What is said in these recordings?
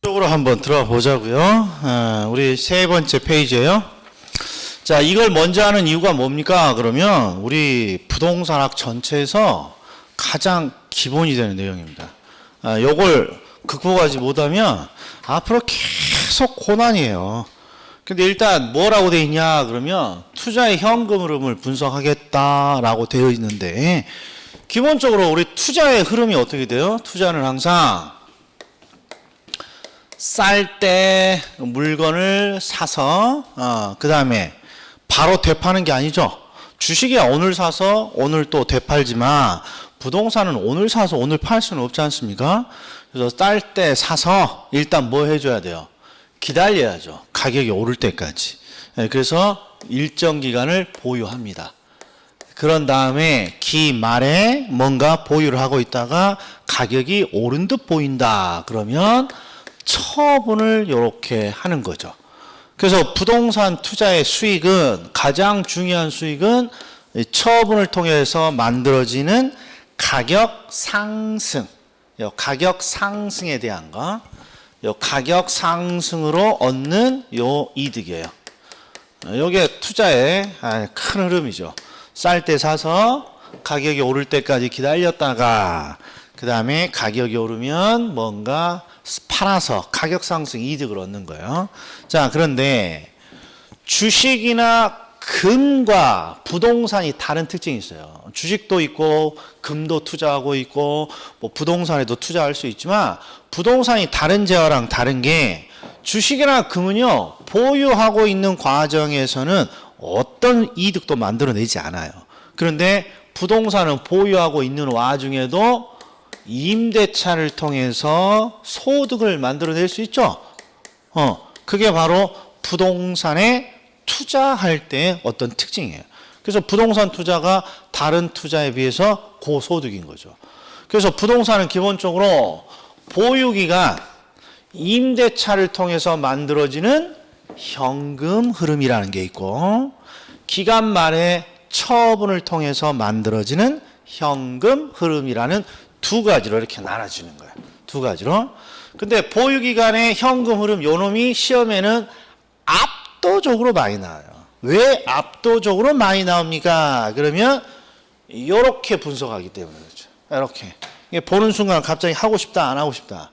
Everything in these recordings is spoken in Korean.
쪽으로 한번 들어가 보자고요. 우리 세 번째 페이지예요. 자, 이걸 먼저 하는 이유가 뭡니까? 그러면 우리 부동산학 전체에서 가장 기본이 되는 내용입니다. 요걸 극복하지 못하면 앞으로 계속 고난이에요. 근데 일단 뭐라고 되어 있냐? 그러면 투자의 현금 흐름을 분석하겠다라고 되어 있는데, 기본적으로 우리 투자의 흐름이 어떻게 돼요? 투자는 항상 쌀 때 물건을 사서 그 다음에 바로 되파는 게 아니죠. 주식이야 오늘 사서 오늘 또 되팔지만 부동산은 오늘 사서 오늘 팔 수는 없지 않습니까? 그래서 쌀 때 사서 일단 뭐 해줘야 돼요? 기다려야죠. 가격이 오를 때까지. 그래서 일정 기간을 보유합니다. 그런 다음에 기말에 뭔가 보유를 하고 있다가 가격이 오른 듯 보인다. 그러면 처분을 이렇게 하는 거죠. 그래서 부동산 투자의 수익은, 가장 중요한 수익은 처분을 통해서 만들어지는 가격 상승. 가격 상승에 대한 거. 가격 상승으로 얻는 요 이득이에요. 요게 투자의 큰 흐름이죠. 쌀 때 사서 가격이 오를 때까지 기다렸다가 그 다음에 가격이 오르면 뭔가 팔아서 가격 상승 이득을 얻는 거예요. 자, 그런데 주식이나 금과 부동산이 다른 특징이 있어요. 주식도 있고 금도 투자하고 있고 뭐 부동산에도 투자할 수 있지만, 부동산이 다른 재화랑 다른 게, 주식이나 금은요 보유하고 있는 과정에서는 어떤 이득도 만들어내지 않아요. 그런데 부동산은 보유하고 있는 와중에도 임대차를 통해서 소득을 만들어낼 수 있죠. 그게 바로 부동산에 투자할 때 어떤 특징이에요. 그래서 부동산 투자가 다른 투자에 비해서 고소득인 거죠. 그래서 부동산은 기본적으로 보유기간, 임대차를 통해서 만들어지는 현금 흐름이라는 게 있고, 기간 말에 처분을 통해서 만들어지는 현금 흐름이라는 두 가지로 이렇게 나눠지는 거예요. 두 가지로. 근데 보유기간의 현금 흐름, 요 놈이 시험에는 압도적으로 많이 나와요. 왜 압도적으로 많이 나옵니까? 그러면 이렇게 분석하기 때문에 그렇죠. 이렇게. 이게 보는 순간 갑자기 하고 싶다, 안 하고 싶다.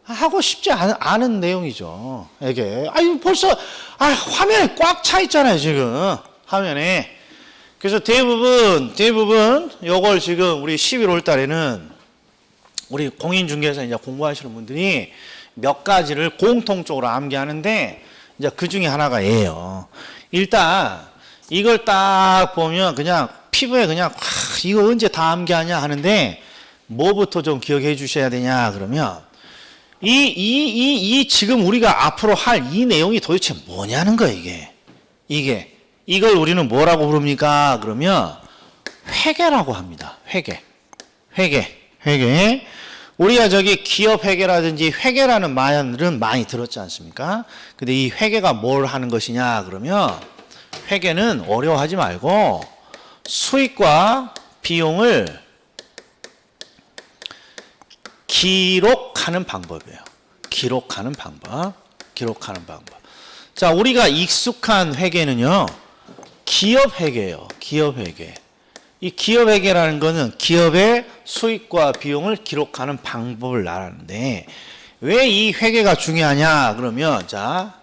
하고 싶지 않은 내용이죠. 이게. 아유, 벌써, 화면에 꽉 차 있잖아요, 지금. 화면에. 그래서 대부분, 요걸 지금 우리 11월 달에는 우리 공인중개사 이제 공부하시는 분들이 몇 가지를 공통적으로 암기하는데, 이제 그 중에 하나가 얘예요. 일단, 이걸 딱 보면 그냥 피부에 그냥, 이거 언제 다 암기하냐 하는데, 뭐부터 좀 기억해 주셔야 되냐, 그러면, 지금 우리가 앞으로 할 이 내용이 도대체 뭐냐는 거야, 이게. 이걸 우리는 뭐라고 부릅니까? 그러면 회계라고 합니다. 회계. 우리가 저기 기업 회계라든지 회계라는 말은 많이 들었지 않습니까? 근데 이 회계가 뭘 하는 것이냐? 그러면 회계는 어려워하지 말고 수익과 비용을 기록하는 방법이에요. 기록하는 방법. 자, 우리가 익숙한 회계는요, 기업 회계예요. 이 기업 회계라는 거는 기업의 수익과 비용을 기록하는 방법을 말하는데, 왜 이 회계가 중요하냐? 그러면, 자,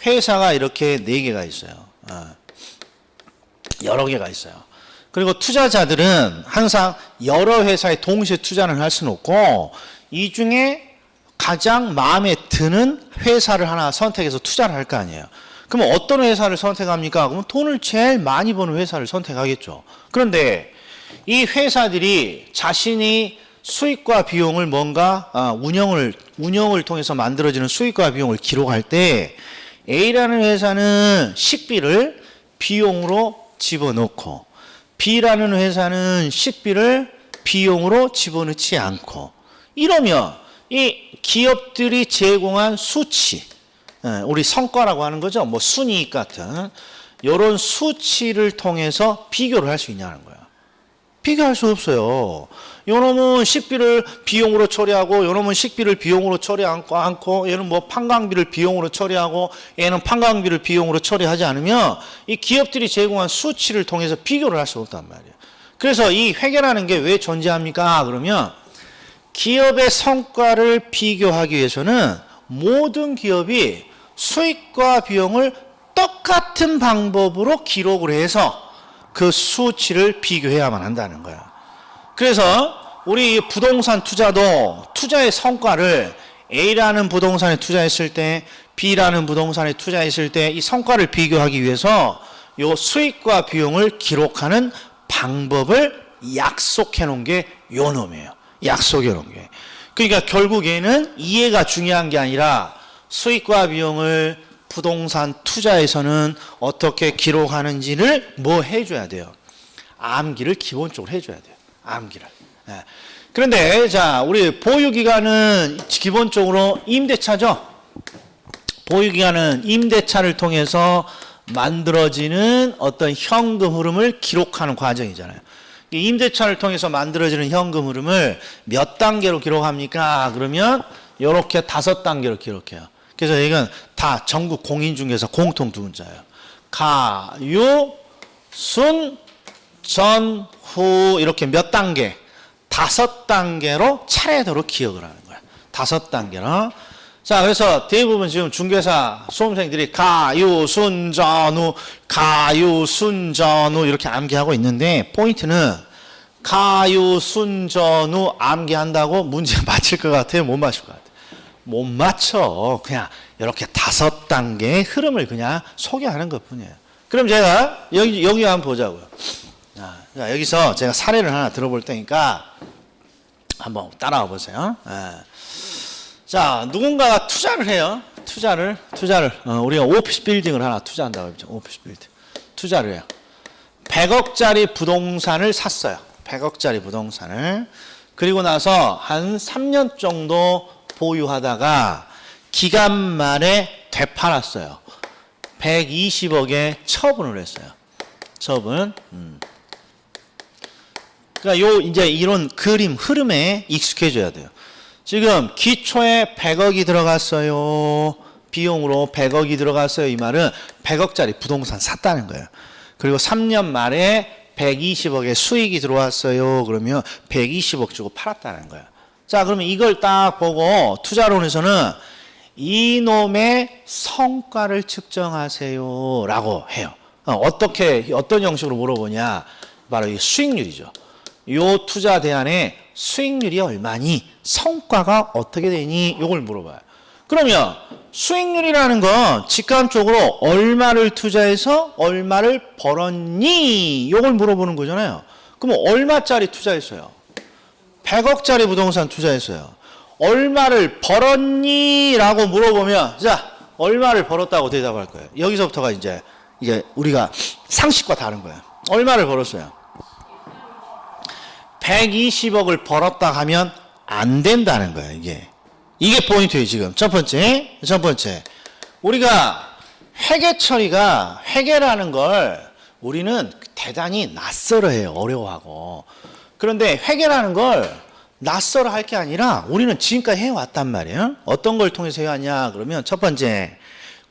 회사가 이렇게 4개가 있어요. 여러 개가 있어요. 그리고 투자자들은 항상 여러 회사에 동시에 투자를 할 수는 없고, 이 중에 가장 마음에 드는 회사를 하나 선택해서 투자를 할 거 아니에요. 그러면 어떤 회사를 선택합니까? 그러면 돈을 제일 많이 버는 회사를 선택하겠죠. 그런데 이 회사들이 자신이 수익과 비용을 뭔가 운영을 통해서 만들어지는 수익과 비용을 기록할 때, A라는 회사는 식비를 비용으로 집어넣고, B라는 회사는 식비를 비용으로 집어넣지 않고, 이러면 이 기업들이 제공한 수치, 우리 성과라고 하는 거죠. 뭐 순이익 같은 이런 수치를 통해서 비교를 할 수 있냐는 거예요. 비교할 수 없어요. 요놈은 식비를 비용으로 처리하고 요놈은 식비를 비용으로 처리하지 얘는 뭐 판광비를 비용으로 처리하고 얘는 판광비를 비용으로 처리하지 않으면 이 기업들이 제공한 수치를 통해서 비교를 할 수 없단 말이에요. 그래서 이 회계라는 게 왜 존재합니까? 그러면 기업의 성과를 비교하기 위해서는 모든 기업이 수익과 비용을 똑같은 방법으로 기록을 해서 그 수치를 비교해야만 한다는 거야. 그래서 우리 부동산 투자도 투자의 성과를 A라는 부동산에 투자했을 때 B라는 부동산에 투자했을 때 이 성과를 비교하기 위해서 요 수익과 비용을 기록하는 방법을 약속해 놓은 게 요 놈이에요. 약속해 놓은 게. 그러니까 결국에는 이해가 중요한 게 아니라 수익과 비용을 부동산 투자에서는 어떻게 기록하는지를 뭐 해줘야 돼요? 암기를 기본적으로 해줘야 돼요. 암기를. 예. 그런데 자 우리 보유기간은 기본적으로 임대차죠. 보유기간은 임대차를 통해서 만들어지는 어떤 현금 흐름을 기록하는 과정이잖아요. 이 임대차를 통해서 만들어지는 현금 흐름을 몇 단계로 기록합니까? 그러면 이렇게 5단계로 기록해요. 그래서 이건 다 전국 공인중개사 공통 두 문자예요. 가유, 순, 전, 후 이렇게 몇 단계? 5단계로 차례대로 기억을 하는 거야. 5단계로. 자, 그래서 대부분 지금 중개사 수험생들이 가유, 순, 전, 후, 가유, 순, 전, 후 이렇게 암기하고 있는데 포인트는 가유, 순, 전, 후 암기한다고 문제 맞힐 것 같아요? 못 맞힐 것 같아요? 못 맞춰. 그냥 이렇게 5단계의 흐름을 그냥 소개하는 것 뿐이에요. 그럼 제가 여기 한번 보자고요. 자, 여기서 제가 사례를 하나 들어볼 테니까 한번 따라와 보세요. 자, 누군가가 투자를 해요. 투자를 우리가 오피스 빌딩을 하나 투자한다고 했죠. 오피스 빌딩. 투자를 해요. 100억짜리 부동산을 샀어요. 100억짜리 부동산을. 그리고 나서 한 3년 정도 보유하다가 기간 말에 되팔았어요. 120억에 처분을 했어요. 처분. 그러니까 이제 이런 그림 흐름에 익숙해져야 돼요. 지금 기초에 100억이 들어갔어요. 비용으로 100억이 들어갔어요. 이 말은 100억짜리 부동산 샀다는 거예요. 그리고 3년 말에 120억의 수익이 들어왔어요. 그러면 120억 주고 팔았다는 거예요. 자, 그러면 이걸 딱 보고 투자론에서는 이놈의 성과를 측정하세요 라고 해요. 어떤 형식으로 물어보냐? 바로 이 수익률이죠. 요 투자 대안의 수익률이 얼마니? 성과가 어떻게 되니? 요걸 물어봐요. 그러면 수익률이라는 건 직감적으로 얼마를 투자해서 얼마를 벌었니? 요걸 물어보는 거잖아요. 그럼 얼마짜리 투자했어요? 100억짜리 부동산 투자했어요. 얼마를 벌었니? 라고 물어보면 자, 얼마를 벌었다고 대답할 거예요. 여기서부터가 이제 우리가 상식과 다른 거예요. 얼마를 벌었어요? 120억을 벌었다 하면 안 된다는 거예요. 이게 포인트예요. 지금 첫 번째 우리가 회계 처리가 회계라는 걸 우리는 대단히 낯설어해요. 어려워하고. 그런데 회계라는 걸 낯설어 할 게 아니라 우리는 지금까지 해왔단 말이에요. 어떤 걸 통해서 해왔냐 그러면 첫 번째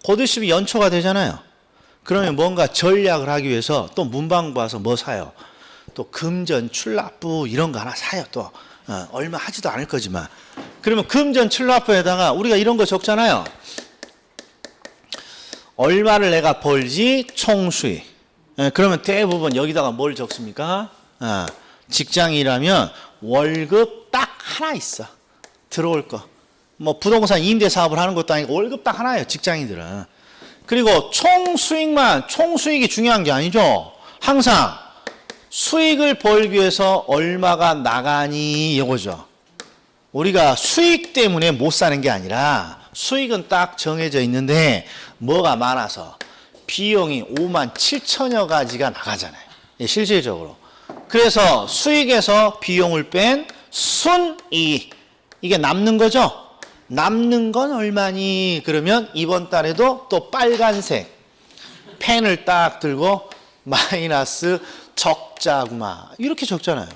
곧 있으면 연초가 되잖아요. 그러면 뭔가 전략을 하기 위해서 또 문방구 와서 뭐 사요? 또 금전 출납부 이런 거 하나 사요. 또 얼마 하지도 않을 거지만 그러면 금전 출납부에다가 우리가 이런 거 적잖아요. 얼마를 내가 벌지 총수익. 그러면 대부분 여기다가 뭘 적습니까? 직장이라면 월급 딱 하나 있어. 들어올 거. 뭐 부동산 임대 사업을 하는 것도 아니고 월급 딱 하나예요. 직장인들은. 그리고 총수익이 중요한 게 아니죠. 항상 수익을 벌기 위해서 얼마가 나가니 이거죠. 우리가 수익 때문에 못 사는 게 아니라 수익은 딱 정해져 있는데 뭐가 많아서 비용이 5만 7천여 가지가 나가잖아요. 실질적으로. 그래서 수익에서 비용을 뺀 순이익. 이게 남는 거죠. 남는 건 얼마니? 그러면 이번 달에도 또 빨간색 펜을 딱 들고 마이너스 적자구만. 이렇게 적잖아요.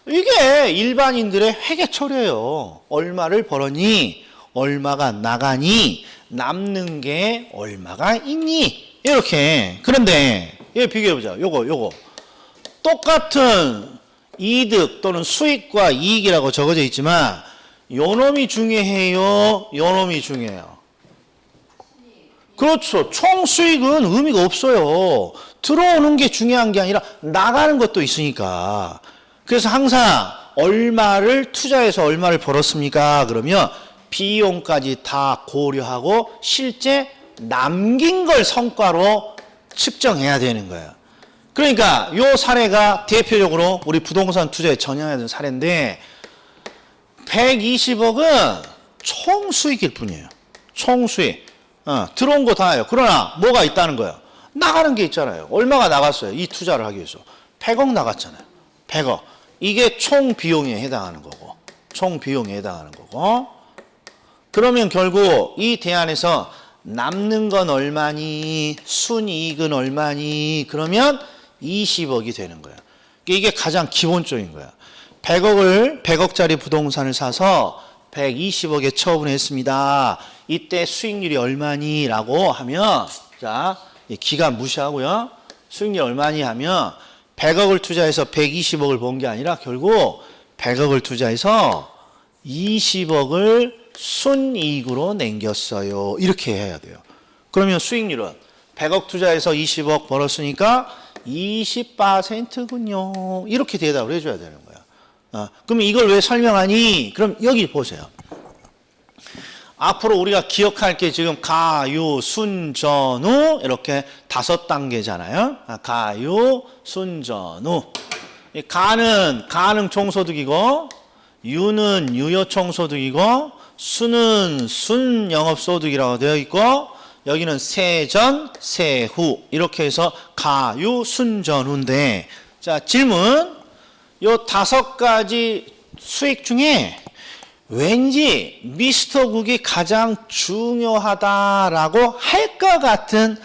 이게 일반인들의 회계처리예요. 얼마를 벌었니? 얼마가 나가니? 남는 게 얼마가 있니? 이렇게. 그런데 얘 비교해보자. 요거. 똑같은 이득 또는 수익과 이익이라고 적어져 있지만 요 놈이 중요해요? 요 놈이 중요해요? 그렇죠. 총 수익은 의미가 없어요. 들어오는 게 중요한 게 아니라 나가는 것도 있으니까. 그래서 항상 얼마를 투자해서 얼마를 벌었습니까? 그러면 비용까지 다 고려하고 실제 남긴 걸 성과로 측정해야 되는 거예요. 그러니까 이 사례가 대표적으로 우리 부동산 투자에 전향해야 되는 사례인데 120억은 총 수익일 뿐이에요. 총 수익. 들어온 거 다예요. 그러나 뭐가 있다는 거예요? 나가는 게 있잖아요. 얼마가 나갔어요? 이 투자를 하기 위해서. 100억 나갔잖아요. 100억. 이게 총 비용에 해당하는 거고. 총 비용에 해당하는 거고. 그러면 결국 이 대안에서 남는 건 얼마니? 순이익은 얼마니? 그러면 20억이 되는 거예요. 이게 가장 기본적인 거예요. 100억짜리 부동산을 사서 120억에 처분했습니다. 이때 수익률이 얼마니? 라고 하면, 자, 기간 무시하고요. 수익률이 얼마니? 하면 100억을 투자해서 120억을 번 게 아니라 결국 100억을 투자해서 20억을 순이익으로 남겼어요. 이렇게 해야 돼요. 그러면 수익률은 100억 투자해서 20억 벌었으니까 20%군요. 이렇게 대답을 해줘야 되는 거야. 그러면 이걸 왜 설명하니? 그럼 여기 보세요. 앞으로 우리가 기억할 게 지금 가유, 순, 전후 이렇게 5단계잖아요. 가유, 순, 전후. 가는 가능 총소득이고 유는 유효 총소득이고 수는 순 영업소득이라고 되어 있고 여기는 세전, 세후 이렇게 해서 가유, 순, 전후인데 자 질문 요 5가지 수익 중에 왠지 미스터 국이 가장 중요하다라고 할 것 같은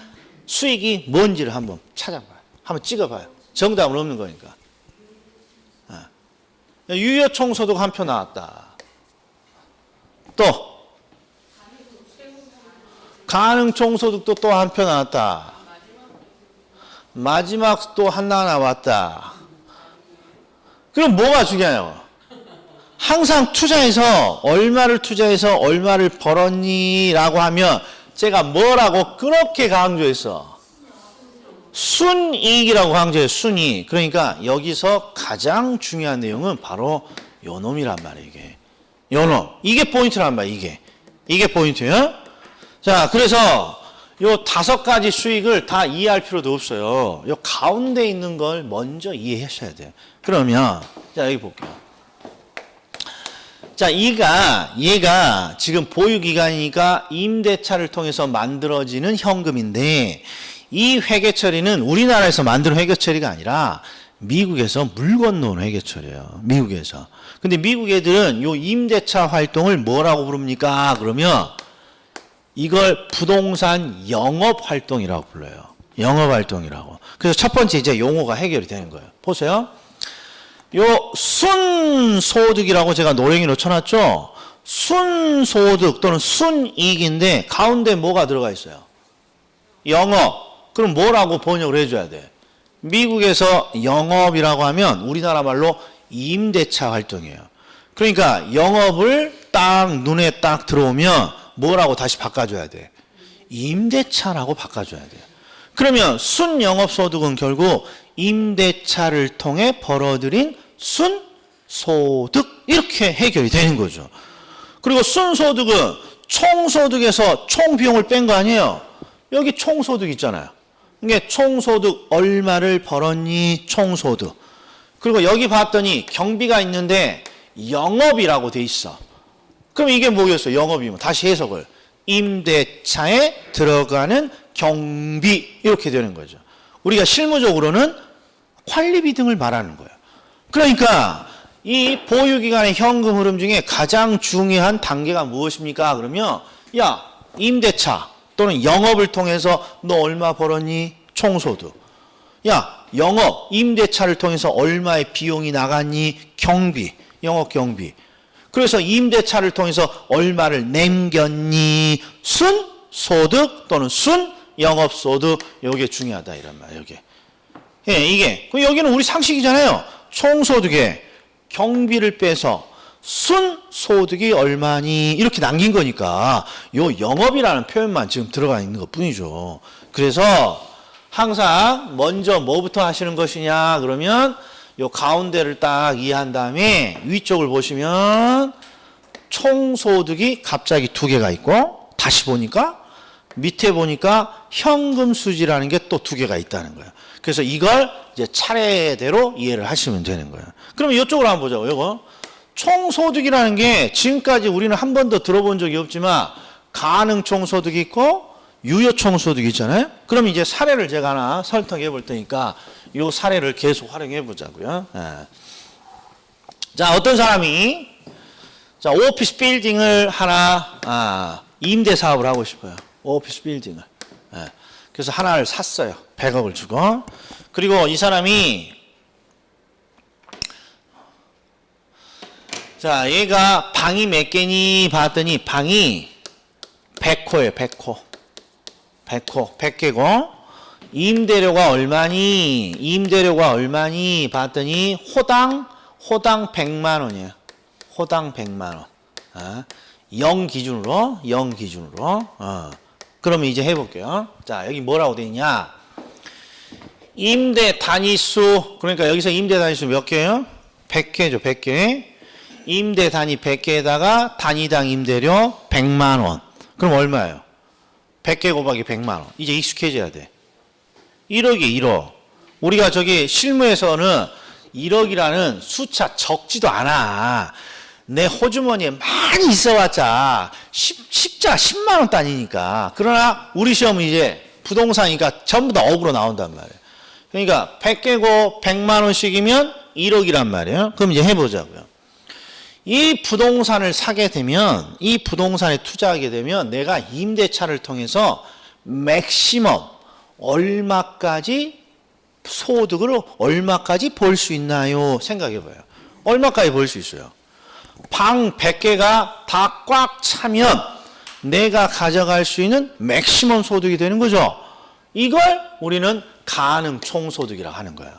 수익이 뭔지를 한번 찾아봐요. 한번 찍어봐요. 정답은 없는 거니까. 유효 총소득 한 표 나왔다. 또 가능 총소득도 또 한 표 나왔다. 마지막 또 하나 나왔다. 그럼 뭐가 중요해요? 항상 투자해서 얼마를 투자해서 얼마를 벌었니? 라고 하면 제가 뭐라고 그렇게 강조했어? 순이익이라고 강조해요. 순이익. 그러니까 여기서 가장 중요한 내용은 바로 요 놈이란 말이에요. 이게. 요 놈. 이게 포인트란 말이에요. 이게 포인트예요. 자, 그래서 요 5가지 수익을 다 이해할 필요도 없어요. 요 가운데 있는 걸 먼저 이해하셔야 돼요. 그러면 자, 여기 볼게요. 자, 얘가 지금 보유기간이니까 임대차를 통해서 만들어지는 현금인데 이 회계처리는 우리나라에서 만든 회계처리가 아니라 미국에서 물 건너온 회계처리예요. 미국에서. 근데 미국 애들은 요 임대차 활동을 뭐라고 부릅니까? 그러면 이걸 부동산 영업 활동이라고 불러요. 영업 활동이라고. 그래서 첫 번째 이제 용어가 해결이 되는 거예요. 보세요. 요 순소득이라고 제가 노랭이로 쳐놨죠. 순소득 또는 순이익인데 가운데 뭐가 들어가 있어요? 영업. 그럼 뭐라고 번역을 해줘야 돼? 미국에서 영업이라고 하면 우리나라 말로 임대차 활동이에요. 그러니까 영업을 딱 눈에 딱 들어오면 뭐라고 다시 바꿔줘야 돼? 임대차라고 바꿔줘야 돼요. 그러면 순영업소득은 결국 임대차를 통해 벌어들인 순소득 이렇게 해결이 되는 거죠. 그리고 순소득은 총소득에서 총비용을 뺀 거 아니에요. 여기 총소득 있잖아요. 이게 총소득 얼마를 벌었니? 총소득. 그리고 여기 봤더니 경비가 있는데 영업이라고 돼 있어. 그럼 이게 뭐겠어요? 영업이면 다시 해석을 임대차에 들어가는 경비 이렇게 되는 거죠. 우리가 실무적으로는 관리비 등을 말하는 거예요. 그러니까 이 보유기간의 현금 흐름 중에 가장 중요한 단계가 무엇입니까? 그러면 야 임대차 또는 영업을 통해서 너 얼마 벌었니? 총소득. 야, 영업, 임대차를 통해서 얼마의 비용이 나갔니? 경비, 영업 경비. 그래서 임대차를 통해서 얼마를 남겼니? 순소득 또는 순영업소득. 요게 중요하다 이란 말이에요. 요게. 예, 이게. 그럼 여기는 우리 상식이잖아요. 총소득에 경비를 빼서 순소득이 얼마니? 이렇게 남긴 거니까 요 영업이라는 표현만 지금 들어가 있는 것 뿐이죠. 그래서 항상 먼저 뭐부터 하시는 것이냐 그러면 요 가운데를 딱 이해한 다음에 위쪽을 보시면 총소득이 갑자기 두 개가 있고 다시 보니까 밑에 보니까 현금 수지라는 게 또 두 개가 있다는 거예요. 그래서 이걸 이제 차례대로 이해를 하시면 되는 거예요. 그러면 이쪽으로 한번 보자고. 이거 총소득이라는 게 지금까지 우리는 한 번도 들어본 적이 없지만 가능 총소득이 있고 유효 총소득이 있잖아요. 그럼 이제 사례를 제가 하나 설명해 볼 테니까 이 사례를 계속 활용해 보자고요. 예. 자, 어떤 사람이 자 오피스 빌딩을 하나 임대 사업을 하고 싶어요. 오피스 빌딩을. 예. 그래서 하나를 샀어요. 100억을 주고. 그리고 이 사람이 자, 얘가 방이 몇 개니 봤더니 방이 100호예요. 100호. 100개고 임대료가 얼마니? 임대료가 얼마니? 봤더니 호당 100만 원이에요. 호당 100만 원. 0 기준으로. 그러면 이제 해볼게요. 자, 여기 뭐라고 돼 있냐? 임대 단위수, 그러니까 여기서 임대 단위수 몇 개예요? 100개죠, 100개. 임대 단위 100개에다가 단위당 임대료 100만 원. 그럼 얼마예요? 100개 곱하기 100만 원. 이제 익숙해져야 돼. 1억이 1억. 우리가 저기 실무에서는 1억이라는 숫자 적지도 않아. 내 호주머니에 많이 있어봤자 10만 원 단위니까. 그러나 우리 시험은 이제 부동산이니까 전부 다 억으로 나온단 말이에요. 그러니까 100개고 100만 원씩이면 1억이란 말이에요. 그럼 이제 해보자고요. 이 부동산을 사게 되면, 이 부동산에 투자하게 되면 내가 임대차를 통해서 맥시멈 얼마까지 소득을 얼마까지 벌 수 있나요? 생각해봐요. 얼마까지 벌 수 있어요? 방 100개가 다 꽉 차면 내가 가져갈 수 있는 맥시멈 소득이 되는 거죠. 이걸 우리는 가능 총소득이라고 하는 거예요.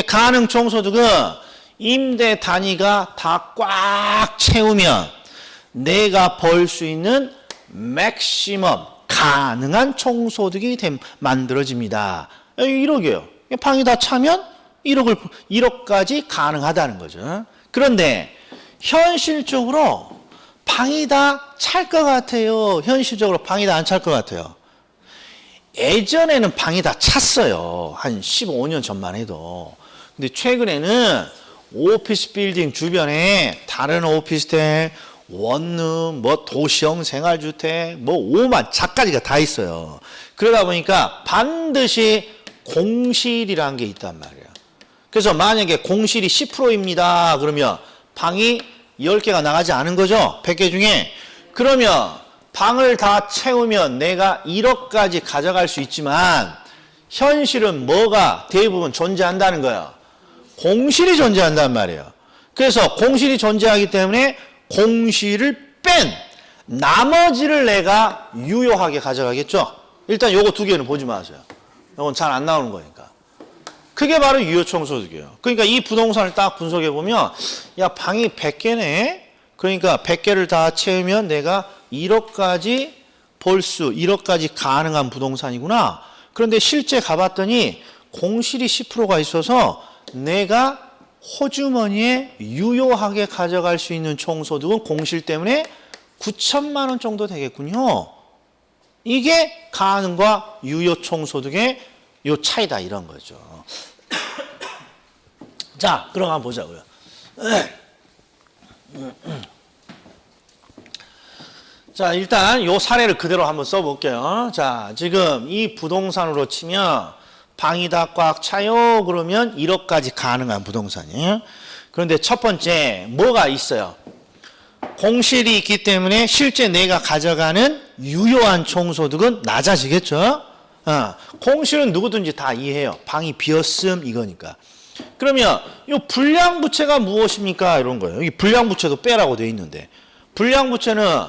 가능 총소득은 임대 단위가 다 꽉 채우면 내가 벌 수 있는 맥시멈 가능한 총소득이 만들어집니다. 1억이에요. 방이 다 차면 1억까지 가능하다는 거죠. 그런데 현실적으로 방이 다 찰 것 같아요. 현실적으로 방이 다 안 찰 것 같아요. 예전에는 방이 다 찼어요. 한 15년 전만 해도. 근데 최근에는 오피스 빌딩 주변에 다른 오피스텔, 원룸, 뭐 도시형 생활주택, 뭐 오만 작가지가 다 있어요. 그러다 보니까 반드시 공실이라는 게 있단 말이에요. 그래서 만약에 공실이 10%입니다. 그러면 방이 10개가 나가지 않은 거죠. 100개 중에. 그러면 방을 다 채우면 내가 1억까지 가져갈 수 있지만 현실은 뭐가 대부분 존재한다는 거예요. 공실이 존재한단 말이에요. 그래서 공실이 존재하기 때문에 공실을 뺀 나머지를 내가 유효하게 가져가겠죠. 일단 요거 두 개는 보지 마세요. 요건 잘 안 나오는 거니까. 그게 바로 유효총소득이에요. 그러니까 이 부동산을 딱 분석해 보면 야 방이 100개네. 그러니까 100개를 다 채우면 내가 1억까지 1억까지 가능한 부동산이구나. 그런데 실제 가봤더니 공실이 10%가 있어서 내가 호주머니에 유효하게 가져갈 수 있는 총소득은 공실 때문에 9천만 원 정도 되겠군요. 이게 가능과 유효 총소득의 요 차이다 이런 거죠. 자, 그럼 한번 보자고요. 자, 일단 요 사례를 그대로 한번 써볼게요. 자, 지금 이 부동산으로 치면 방이 다 꽉 차요. 그러면 1억까지 가능한 부동산이에요. 그런데 첫 번째 뭐가 있어요? 공실이 있기 때문에 실제 내가 가져가는 유효한 총소득은 낮아지겠죠. 공실은 누구든지 다 이해해요. 방이 비었음 이거니까. 그러면 이 불량부채가 무엇입니까? 이런 거예요. 여기 불량부채도 빼라고 돼 있는데 불량부채는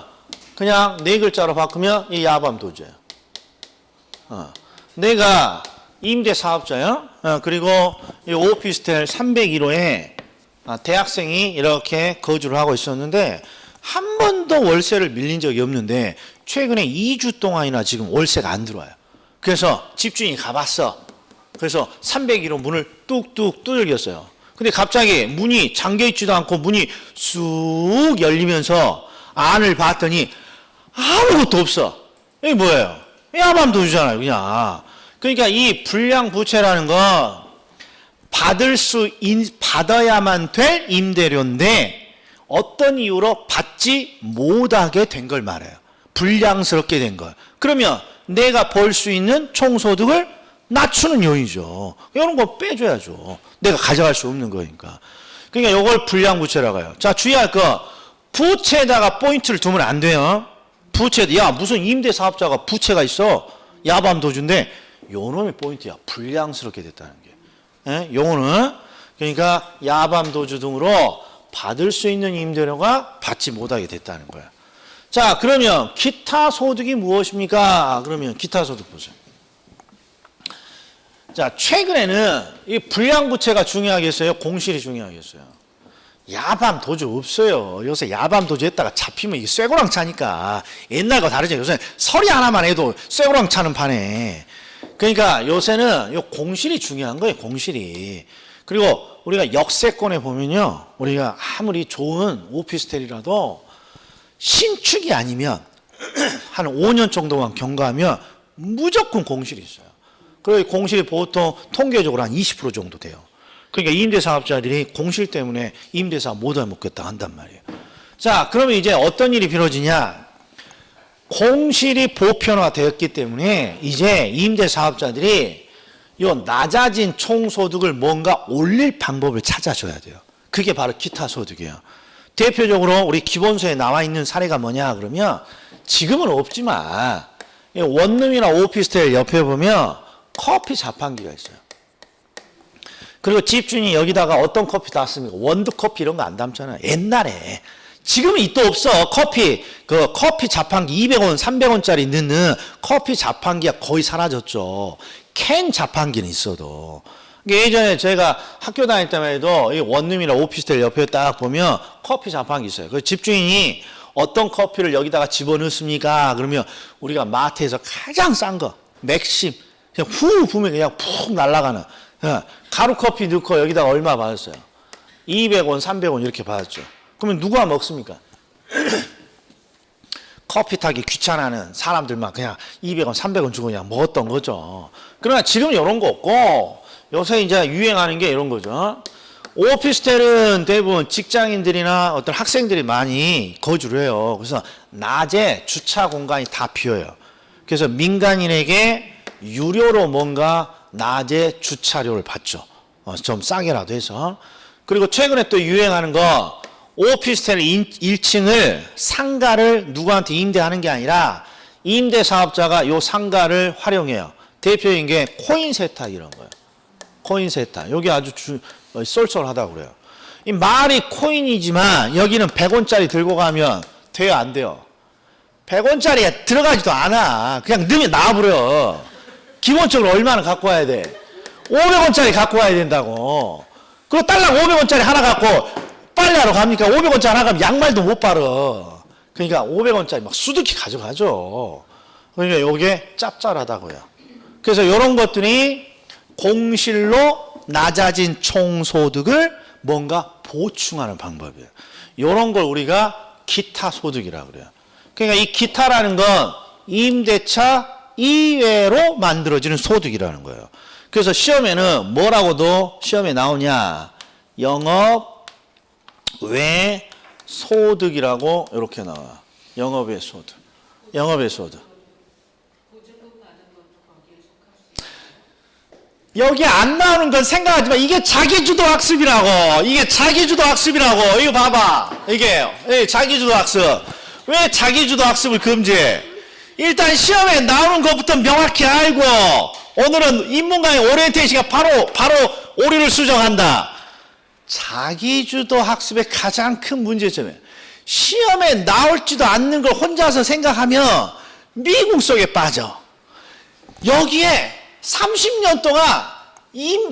그냥 네 글자로 바꾸면 이 야밤도주예요. 내가 임대사업자요. 그리고 이 오피스텔 301호에 대학생이 이렇게 거주를 하고 있었는데 한 번도 월세를 밀린 적이 없는데 최근에 2주 동안이나 지금 월세가 안 들어와요. 그래서 집주인이 가봤어. 그래서 301호 문을 뚝뚝 두들겼어요. 근데 갑자기 문이 잠겨있지도 않고 문이 쑥 열리면서 안을 봤더니 아무것도 없어. 이게 뭐예요? 야밤도주잖아요, 그냥. 그러니까 이 불량부채라는 건 받아야만 될 임대료인데 어떤 이유로 받지 못하게 된 걸 말해요. 불량스럽게 된 걸. 그러면 내가 벌 수 있는 총소득을 낮추는 요인이죠. 이런 거 빼줘야죠. 내가 가져갈 수 없는 거니까. 그러니까 이걸 불량부채라고 해요. 자, 주의할 거 부채에다가 포인트를 두면 안 돼요. 부채, 야 무슨 임대사업자가 부채가 있어. 야밤도주인데 요놈이 포인트야. 불량스럽게 됐다는 게. 예? 요거는 그러니까 야밤도주 등으로 받을 수 있는 임대료가 받지 못하게 됐다는 거야. 자, 그러면 기타 소득이 무엇입니까? 그러면 기타 소득 보세요. 자, 최근에는 이 불량부채가 중요하겠어요? 공실이 중요하겠어요? 야밤도주 없어요. 요새 야밤도주 했다가 잡히면 이게 쇠고랑 차니까 옛날과 다르죠. 요새 서리 하나만 해도 쇠고랑 차는 판에. 그러니까 요새는 요 공실이 중요한 거예요. 공실이. 그리고 우리가 역세권에 보면요. 우리가 아무리 좋은 오피스텔이라도 신축이 아니면 한 5년 정도만 경과하면 무조건 공실이 있어요. 그리고 공실이 보통 통계적으로 한 20% 정도 돼요. 그러니까 임대사업자들이 공실 때문에 임대사업 못 해먹겠다 한단 말이에요. 자, 그러면 이제 어떤 일이 벌어지냐. 공실이 보편화되었기 때문에 이제 임대사업자들이 요 낮아진 총소득을 뭔가 올릴 방법을 찾아줘야 돼요. 그게 바로 기타 소득이에요. 대표적으로 우리 기본서에 나와 있는 사례가 뭐냐 그러면 지금은 없지만 원룸이나 오피스텔 옆에 보면 커피 자판기가 있어요. 그리고 집주인이 여기다가 어떤 커피 담습니까? 원두커피 이런 거 안 담잖아요. 옛날에. 지금은 또 없어. 커피 자판기 200원, 300원짜리 넣는 커피 자판기가 거의 사라졌죠. 캔 자판기는 있어도. 예전에 제가 학교 다닐 때만 해도 이 원룸이나 오피스텔 옆에 딱 보면 커피 자판기 있어요. 그 집주인이 어떤 커피를 여기다가 집어넣습니까? 그러면 우리가 마트에서 가장 싼 거, 맥심, 그냥 후 부으면 그냥 푹 날아가는 가루 커피 넣고 여기다가 얼마 받았어요? 200원, 300원 이렇게 받았죠. 그러면 누가 먹습니까? 커피 타기 귀찮아하는 사람들만 그냥 200원, 300원 주고 그냥 먹었던 거죠. 그러나 지금 이런 거 없고 요새 이제 유행하는 게 이런 거죠. 오피스텔은 대부분 직장인들이나 어떤 학생들이 많이 거주를 해요. 그래서 낮에 주차 공간이 다 비어요. 그래서 민간인에게 유료로 뭔가 낮에 주차료를 받죠. 좀 싸게라도 해서. 그리고 최근에 또 유행하는 거 오피스텔 1층을 상가를 누구한테 임대하는 게 아니라 임대사업자가 요 상가를 활용해요. 대표인 게 코인 세탁 이런 거예요. 코인 세탁. 여기 아주 쏠쏠하다고 그래요. 이 말이 코인이지만 여기는 100원짜리 들고 가면 돼요, 안 돼요? 100원짜리가 들어가지도 않아. 그냥 넣으면 나와버려. 기본적으로 얼마나 갖고 와야 돼? 500원짜리 갖고 와야 된다고. 그리고 딸랑 500원짜리 하나 갖고 빨래하러 갑니까? 500원짜리 하나 가면 양말도 못 빨어. 그러니까 500원짜리 막 수두키 가져가죠. 그러니까 요게 짭짤하다고요. 그래서 이런 것들이 공실로 낮아진 총소득을 뭔가 보충하는 방법이에요. 이런 걸 우리가 기타 소득이라고 그래요. 그러니까 이 기타라는 건 임대차 이외로 만들어지는 소득이라는 거예요. 그래서 시험에는 뭐라고도 시험에 나오냐. 영업 외 소득이라고 이렇게 나와. 영업 외 소득. 영업 외 소득. 여기 안 나오는 건 생각하지 마. 이게 자기주도 학습이라고. 이게 자기주도 학습이라고. 이거 봐봐. 이게 자기주도 학습. 왜 자기주도 학습을 금지해? 일단 시험에 나오는 것부터 명확히 알고 오늘은 인문강의 오리엔테이션가 바로 오류를 수정한다. 자기주도 학습의 가장 큰 문제점이에요. 시험에 나올지도 않는 걸 혼자서 생각하면 미궁 속에 빠져. 여기에 30년 동안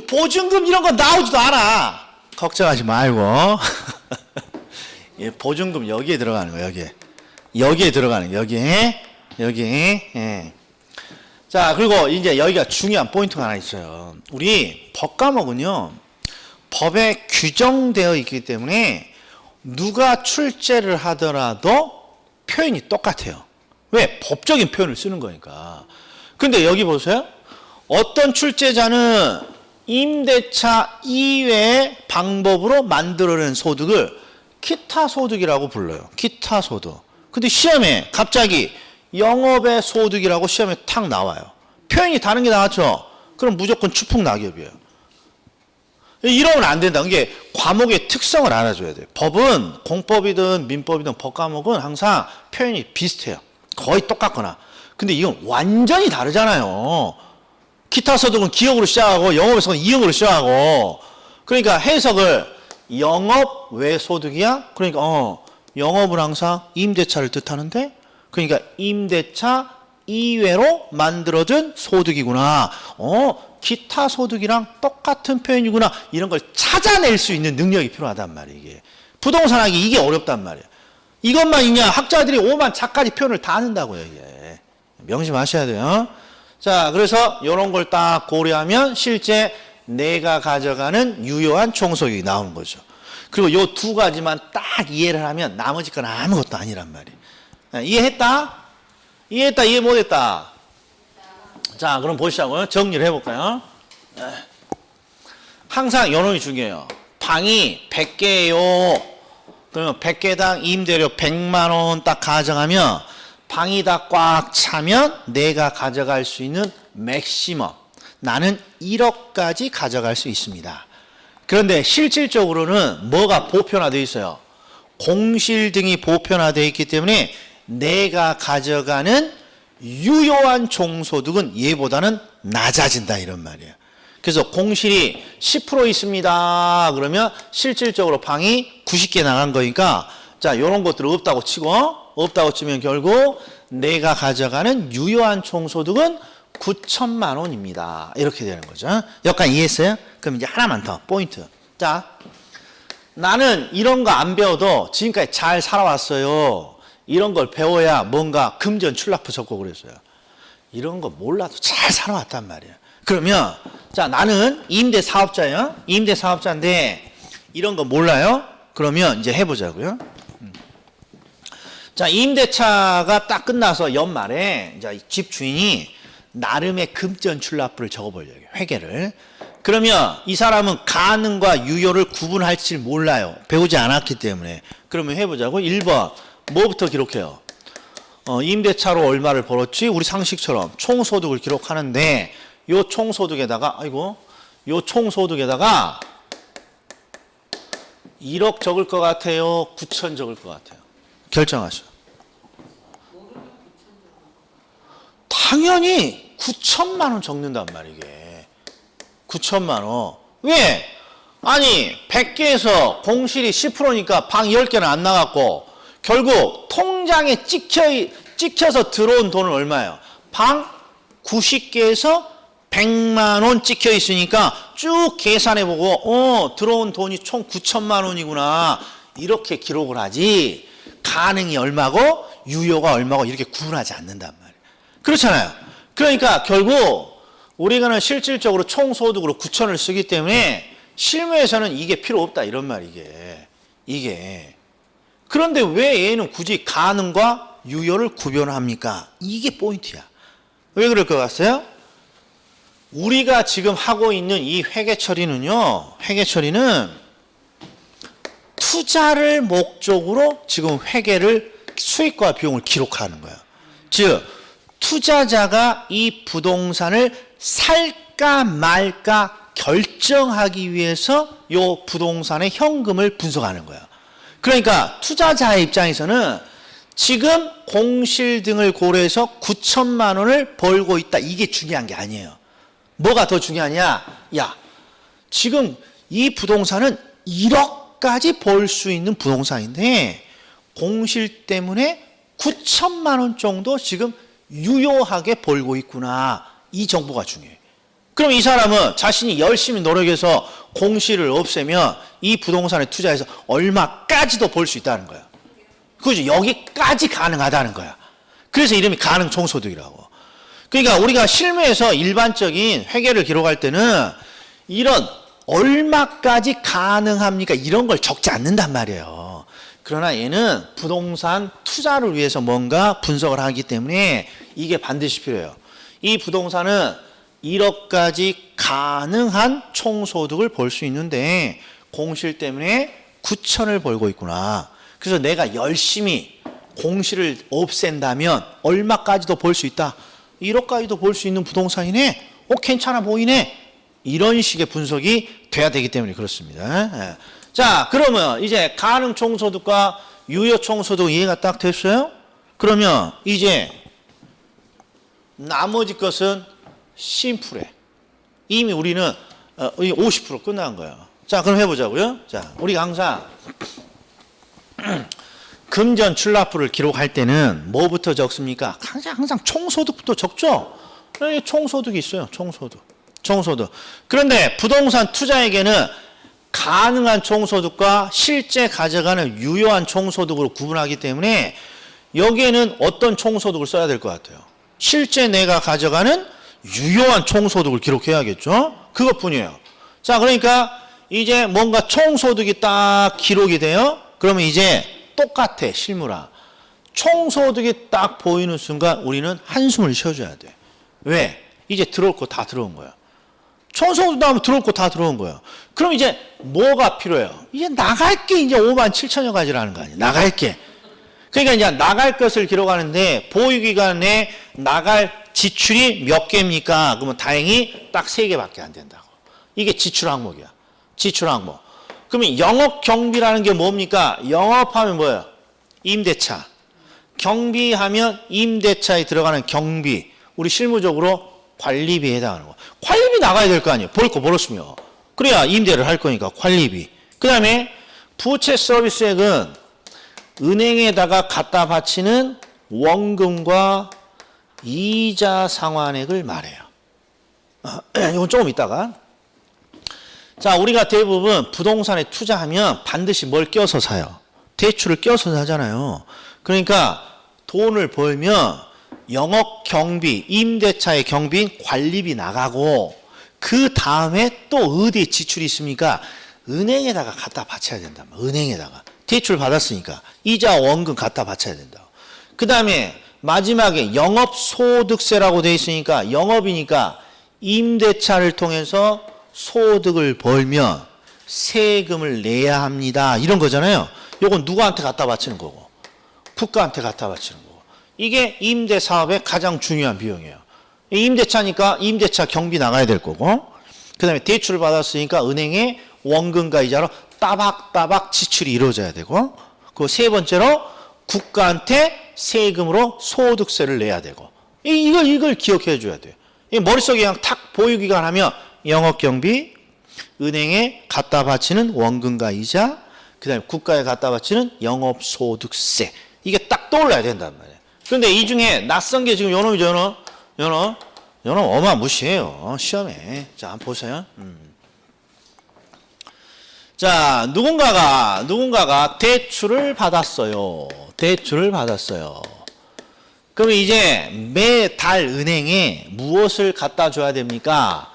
보증금 이런 거 나오지도 않아. 걱정하지 말고. 예, 보증금 여기에 들어가는 거야. 여기에 들어가는 거야. 여기에. 예. 자, 그리고 이제 여기가 중요한 포인트가 하나 있어요. 우리 법 과목은요, 법에 규정되어 있기 때문에 누가 출제를 하더라도 표현이 똑같아요. 왜? 법적인 표현을 쓰는 거니까. 근데 여기 보세요. 어떤 출제자는 임대차 이외의 방법으로 만들어낸 소득을 기타 소득이라고 불러요. 기타 소득. 근데 시험에 갑자기 영업의 소득이라고 시험에 탁 나와요. 표현이 다른 게 나왔죠? 그럼 무조건 추풍낙엽이에요. 이러면 안 된다. 이게 과목의 특성을 알아줘야 돼요. 법은 공법이든 민법이든 법 과목은 항상 표현이 비슷해요. 거의 똑같거나. 근데 이건 완전히 다르잖아요. 기타 소득은 기역으로 시작하고 영업에서는 이역으로 시작하고. 그러니까 해석을 영업 왜 소득이야? 그러니까 영업은 항상 임대차를 뜻하는데 그러니까 임대차 이외로 만들어진 소득이구나. 기타 소득이랑 똑같은 표현이구나. 이런 걸 찾아낼 수 있는 능력이 필요하단 말이에요. 이게. 부동산 하기 이게 어렵단 말이에요. 이것만 있냐? 학자들이 오만 자까지 표현을 다 한다고요. 이게. 명심하셔야 돼요. 자, 그래서 이런 걸 딱 고려하면 실제 내가 가져가는 유효한 총소득이 나오는 거죠. 그리고 요 두 가지만 딱 이해를 하면 나머지 건 아무것도 아니란 말이에요. 이해했다? 이해 못했다? 자, 그럼 보시자고요. 정리를 해볼까요? 항상 요놈이 중요해요. 방이 100개예요. 그러면 100개당 임대료 100만 원 딱 가정하면 방이 다 꽉 차면 내가 가져갈 수 있는 맥시멈. 나는 1억까지 가져갈 수 있습니다. 그런데 실질적으로는 뭐가 보편화되어 있어요? 공실 등이 보편화되어 있기 때문에 내가 가져가는 유효한 종소득은 얘보다는 낮아진다 이런 말이에요. 그래서 공실이 10% 있습니다. 그러면 실질적으로 방이 90개 나간 거니까 자, 이런 것들은 없다고 치면 결국 내가 가져가는 유효한 총소득은 9천만 원입니다. 이렇게 되는 거죠. 여기까지 이해했어요? 그럼 이제 하나만 더 포인트. 자, 나는 이런 거 안 배워도 지금까지 잘 살아왔어요. 이런 걸 배워야 뭔가 금전 출납부 적고 그랬어요. 이런 거 몰라도 잘 살아왔단 말이에요. 그러면 자, 나는 임대 사업자예요. 임대 사업자인데 이런 거 몰라요? 그러면 이제 해보자고요. 자, 임대차가 딱 끝나서 연말에 이제 집 주인이 나름의 금전 출납부를 적어보려고 해요. 회계를. 그러면 이 사람은 가능과 유효를 구분할지 몰라요. 배우지 않았기 때문에. 그러면 해보자고. 1번 뭐부터 기록해요? 임대차로 얼마를 벌었지? 우리 상식처럼 총소득을 기록하는데 요 총소득에다가 요 총소득에다가 1억 적을 것 같아요? 9천 적을 것 같아요? 결정하시오. 당연히 9천만 원 적는단 말이게. 9천만 원. 왜? 아니 100개에서 공실이 10%니까 방 10개는 안 나갔고 결국 통장에 찍혀서 들어온 돈은 얼마예요? 방 90개에서 100만 원 찍혀 있으니까 쭉 계산해보고 들어온 돈이 총 9천만 원이구나 이렇게 기록을 하지 가능이 얼마고 유효가 얼마고 이렇게 구분하지 않는단 말이에요. 그렇잖아요. 그러니까 결국 우리가는 실질적으로 총소득으로 9천을 쓰기 때문에 실무에서는 이게 필요 없다 이런 말이게. 이게. 그런데 왜 얘는 굳이 가능과 유효를 구별합니까? 이게 포인트야. 왜 그럴 것 같아요? 우리가 지금 하고 있는 이 회계 처리는요. 회계 처리는 투자를 목적으로 지금 회계를 수익과 비용을 기록하는 거예요. 즉 투자자가 이 부동산을 살까 말까 결정하기 위해서 이 부동산의 현금을 분석하는 거예요. 그러니까 투자자의 입장에서는 지금 공실 등을 고려해서 9천만 원을 벌고 있다. 이게 중요한 게 아니에요. 뭐가 더 중요하냐? 야, 지금 이 부동산은 1억까지 벌 수 있는 부동산인데 공실 때문에 9천만 원 정도 지금 유효하게 벌고 있구나. 이 정보가 중요해요. 그럼 이 사람은 자신이 열심히 노력해서 공실을 없애면 이 부동산에 투자해서 얼마까지도 벌 수 있다는 거야. 그죠? 여기까지 가능하다는 거야. 그래서 이름이 가능 총소득이라고. 그러니까 우리가 실무에서 일반적인 회계를 기록할 때는 이런 얼마까지 가능합니까? 이런 걸 적지 않는단 말이에요. 그러나 얘는 부동산 투자를 위해서 뭔가 분석을 하기 때문에 이게 반드시 필요해요. 이 부동산은 1억까지 가능한 총소득을 벌 수 있는데 공실 때문에 9천을 벌고 있구나. 그래서 내가 열심히 공실을 없앤다면 얼마까지도 벌 수 있다. 1억까지도 벌 수 있는 부동산이네. 괜찮아 보이네. 이런 식의 분석이 돼야 되기 때문에 그렇습니다. 예. 자, 그러면 이제 가능 총소득과 유효 총소득 이해가 딱 됐어요? 그러면 이제 나머지 것은 심플해. 이미 우리는 50% 끝난 거예요. 자, 그럼 해보자고요. 자, 우리가 항상 금전 출납부를 기록할 때는 뭐부터 적습니까? 항상 총소득부터 적죠? 총소득이 있어요. 총소득. 그런데 부동산 투자에게는 가능한 총소득과 실제 가져가는 유효한 총소득으로 구분하기 때문에 여기에는 어떤 총소득을 써야 될 것 같아요? 실제 내가 가져가는 유효한 총소득을 기록해야겠죠? 그것뿐이에요. 자, 그러니까 이제 뭔가 총소득이 딱 기록이 돼요? 그러면 이제 똑같아, 실무랑. 총소득이 딱 보이는 순간 우리는 한숨을 쉬어줘야 돼. 왜? 이제 들어올 거 다 들어온 거야. 총소득 나오면 들어올 거 다 들어온 거예요. 그럼 이제 뭐가 필요해요? 이제 나갈 게 이제 5만 7천여 가지라는 거 아니에요. 나갈 게. 그러니까 이제 나갈 것을 기록하는데 보유기간에 나갈 지출이 몇 개입니까? 그러면 다행히 딱 3개밖에 안 된다고. 이게 지출 항목이야. 지출 항목. 그러면 영업 경비라는 게 뭡니까? 영업하면 뭐예요? 임대차. 경비하면 임대차에 들어가는 경비. 우리 실무적으로 관리비에 해당하는 거. 관리비 나가야 될 거 아니에요. 벌 거 벌었으면. 그래야 임대를 할 거니까 관리비. 그 다음에 부채 서비스액은 은행에다가 갖다 바치는 원금과 이자 상환액을 말해요. 이건 조금 이따가. 자, 우리가 대부분 부동산에 투자하면 반드시 뭘 껴서 사요? 대출을 껴서 사잖아요. 그러니까 돈을 벌면 영업 경비, 임대차의 경비인 관리비 나가고 그 다음에 또 어디에 지출이 있습니까? 은행에다가 갖다 바쳐야 된단 말이야. 은행에다가. 대출 받았으니까 이자 원금 갖다 바쳐야 된다. 그 다음에 마지막에 영업소득세라고 돼 있으니까 영업이니까 임대차를 통해서 소득을 벌면 세금을 내야 합니다. 이런 거잖아요. 이건 누구한테 갖다 바치는 거고 국가한테 갖다 바치는 거고. 이게 임대사업의 가장 중요한 비용이에요. 임대차니까 임대차 경비 나가야 될 거고 그 다음에 대출을 받았으니까 은행에 원금과 이자로 따박따박 지출이 이루어져야 되고 그 세 번째로 국가한테 세금으로 소득세를 내야 되고 이걸 기억해 줘야 돼요. 머릿속에 그냥 탁 보유기간 하면 영업경비, 은행에 갖다 바치는 원금과 이자, 그 다음에 국가에 갖다 바치는 영업소득세. 이게 딱 떠올라야 된단 말이에요. 그런데 이 중에 낯선 게 지금 요놈이죠, 요놈 어마무시해요. 시험에. 자, 한번 보세요. 자, 누군가가 대출을 받았어요. 그럼 이제 매달 은행에 무엇을 갖다 줘야 됩니까?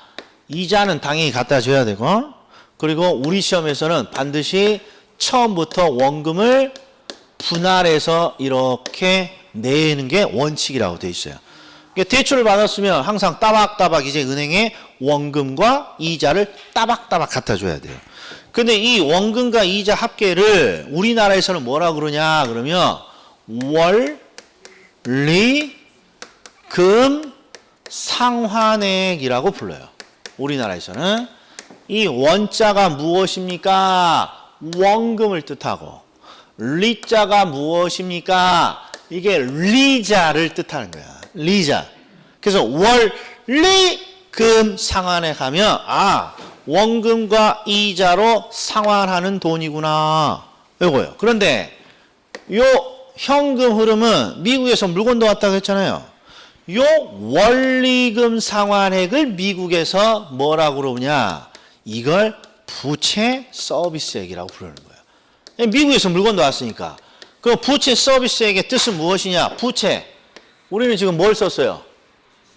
이자는 당연히 갖다 줘야 되고, 그리고 우리 시험에서는 반드시 처음부터 원금을 분할해서 이렇게 내는 게 원칙이라고 돼 있어요. 대출을 받았으면 항상 따박따박 이제 은행에 원금과 이자를 따박따박 갖다 줘야 돼요. 근데 이 원금과 이자 합계를 우리나라에서는 뭐라 그러냐 그러면 원리금 상환액이라고 불러요. 우리나라에서는 이 원자가 무엇입니까? 원금을 뜻하고 리자가 무엇입니까? 이게 리자를 뜻하는 거야. 리자. 그래서 원리금 상환에 가면 원금과 이자로 상환하는 돈이구나. 이거예요. 그런데 요 현금 흐름은 미국에서 물건도 왔다고 했잖아요. 요 원리금 상환액을 미국에서 뭐라고 그러냐? 이걸 부채 서비스액이라고 부르는 거예요. 미국에서 물건도 왔으니까. 그럼 부채 서비스액의 뜻은 무엇이냐? 부채. 우리는 지금 뭘 썼어요?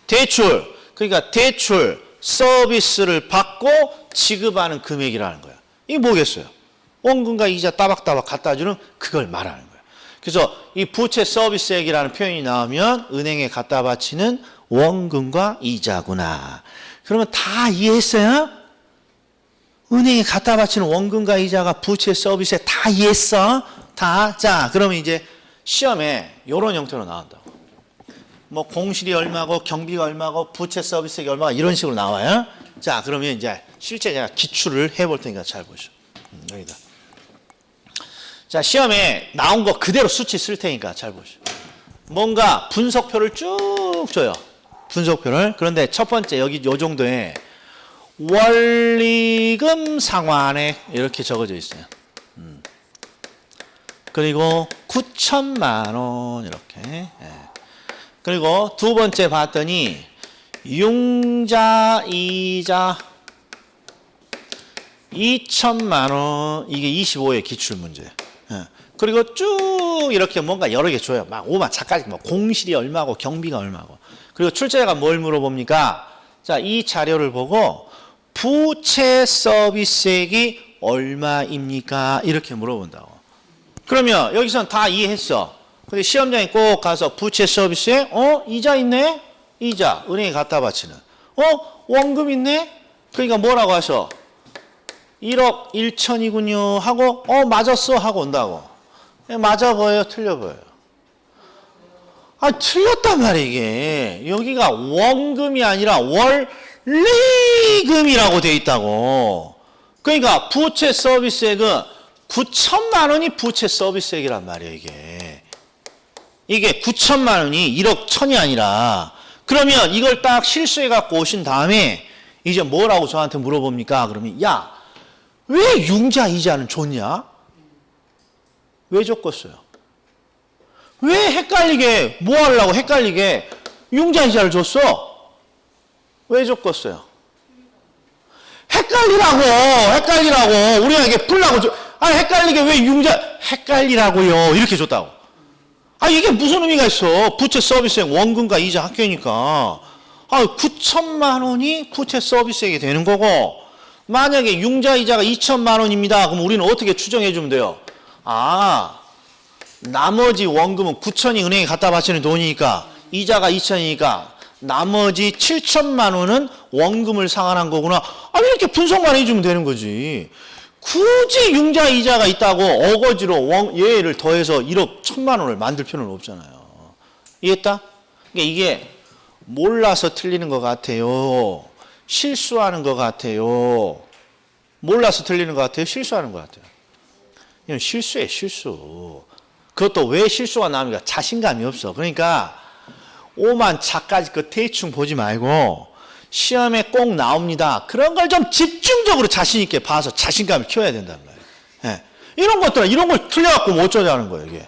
대출. 그러니까 대출 서비스를 받고 지급하는 금액이라는 거야. 이게 뭐겠어요? 원금과 이자 따박따박 갖다 주는 그걸 말하는 거야. 그래서 이 부채 서비스액이라는 표현이 나오면 은행에 갖다 바치는 원금과 이자구나. 그러면 다 이해했어요? 은행에 갖다 바치는 원금과 이자가 부채 서비스액 다 이해했어? 다? 자, 그러면 이제 시험에 이런 형태로 나온다고. 뭐 공실이 얼마고 경비가 얼마고 부채 서비스액이 얼마가 이런 식으로 나와요. 자, 그러면 이제 실제 제가 기출을 해볼 테니까 잘 보시오. 여기다. 자, 시험에 나온 거 그대로 수치 쓸 테니까 잘 보시오. 뭔가 분석표를 쭉 줘요. 분석표를. 그런데 첫 번째 여기 요 정도에 원리금 상환액 이렇게 적어져 있어요. 그리고 9천만 원 이렇게. 그리고 두 번째 봤더니 융자 이자 2천만 원. 이게 25의 기출 문제. 그리고 쭉 이렇게 뭔가 여러 개 줘요. 막 오만 작가지 뭐 공실이 얼마고 경비가 얼마고. 그리고 출제자가 뭘 물어봅니까? 자, 이 자료를 보고 부채 서비스액이 얼마입니까? 이렇게 물어본다고. 그러면 여기서는 다 이해했어. 근데 시험장에 꼭 가서 부채 서비스액, 이자 있네? 이자, 은행에 갖다 바치는. 원금 있네? 그러니까 뭐라고 하셔? 1억 1천이군요 하고 맞았어 하고 온다고. 맞아 보여요? 틀려 보여요? 틀렸단 말이야 이게. 여기가 원금이 아니라 원리금이라고 돼 있다고. 그러니까 부채 서비스액은 9천만 원이 부채 서비스액이란 말이야 이게. 이게 9천만 원이 1억 1천이 아니라. 그러면 이걸 딱 실수해 갖고 오신 다음에 이제 뭐라고 저한테 물어봅니까? 그러면 야, 왜 융자 이자는 줬냐? 왜 줬겠어요? 왜 헷갈리게 뭐 하려고 헷갈리게 융자 이자를 줬어? 왜 줬겠어요? 헷갈리라고 우리가 이게 풀라고 헷갈리게 왜 융자 헷갈리라고요 이렇게 줬다고. 이게 무슨 의미가 있어? 부채 서비스액 원금과 이자 합계니까 9천만 원이 부채 서비스액이 되는 거고, 만약에 융자 이자가 2천만 원입니다. 그럼 우리는 어떻게 추정해 주면 돼요? 나머지 원금은 9천이 은행에 갖다 바치는 돈이니까 이자가 2천이니까 나머지 7천만 원은 원금을 상환한 거구나. 이렇게 분석만 해주면 되는 거지. 굳이 융자 이자가 있다고 어거지로 얘를 더해서 1억 1천만 원을 만들 필요는 없잖아요. 이해했다? 그러니까 이게 몰라서 틀리는 것 같아요. 실수하는 것 같아요. 몰라서 틀리는 것 같아요. 실수하는 것 같아요. 이건 실수예요, 실수. 그것도 왜 실수가 나옵니까? 자신감이 없어. 그러니까 오만 자까지 그 대충 보지 말고 시험에 꼭 나옵니다. 그런 걸 좀 집중적으로 자신 있게 봐서 자신감을 키워야 된단 말이에요. 이런 것들은 이런 걸 틀려갖고 못 저자는 거예요, 이게.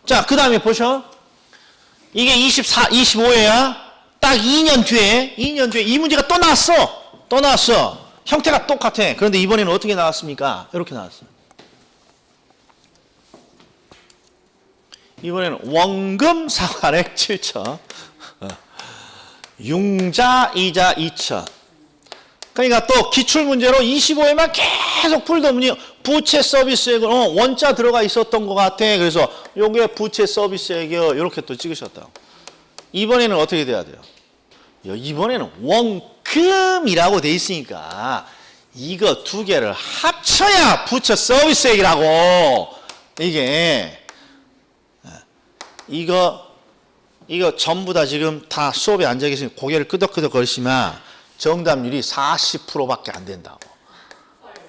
자, 그 다음에 보셔. 이게 25회야. 딱 2년 뒤에 이 문제가 또 나왔어. 형태가 똑같아. 그런데 이번에는 어떻게 나왔습니까? 이렇게 나왔어요. 이번에는 원금 상환액 7천, 융자 이자 2천. 그러니까 또 기출문제로 25회만 계속 풀던 분이 부채 서비스액은 원자 들어가 있었던 것 같아. 그래서 요게 부채 서비스액이요. 이렇게 또 찍으셨다고. 이번에는 어떻게 돼야 돼요? 이번에는 원금이라고 돼 있으니까 이거 두 개를 합쳐야 부채 서비스액이라고. 이거 전부 다 지금 다 수업에 앉아 계시면 고개를 끄덕끄덕 거리시면 정답률이 40%밖에 안 된다고.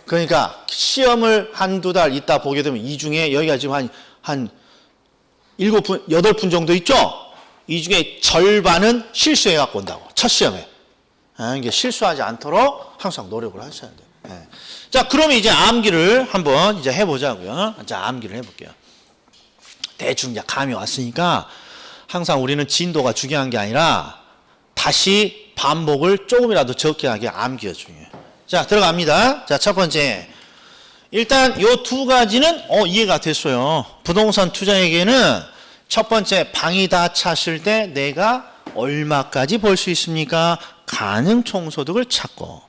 그러니까 시험을 한두 달 있다 보게 되면 이 중에 여기가 지금 한 7분, 8분 정도 있죠? 이 중에 절반은 실수해 갖고 온다고. 첫 시험에. 이게 실수하지 않도록 항상 노력을 하셔야 돼요. 예. 자, 그러면 이제 암기를 한번 이제 해보자고요. 자, 암기를 해볼게요. 대충 이제 감이 왔으니까 항상 우리는 진도가 중요한 게 아니라 다시 반복을 조금이라도 적게 하게 암기가 중요해요. 자, 들어갑니다. 자, 첫 번째. 일단 요 두 가지는 이해가 됐어요. 부동산 투자에게는 첫 번째 방이 다 찼을 때 내가 얼마까지 벌 수 있습니까? 가능 총소득을 찾고.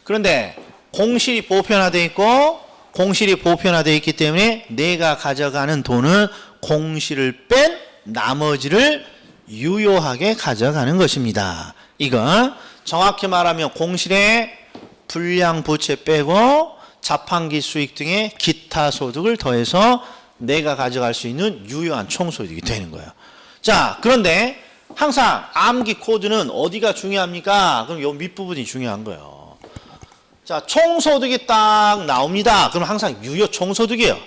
그런데 공실이 보편화되어 있고 공실이 보편화되어 있기 때문에 내가 가져가는 돈은 공실을 뺀 나머지를 유효하게 가져가는 것입니다. 이건 정확히 말하면 공실의 불량부채 빼고 자판기 수익 등의 기타 소득을 더해서 내가 가져갈 수 있는 유효한 총소득이 되는 거예요. 자, 그런데 항상 암기 코드는 어디가 중요합니까? 그럼 요 밑부분이 중요한 거예요. 자, 총소득이 딱 나옵니다. 그럼 항상 유효 총소득이에요.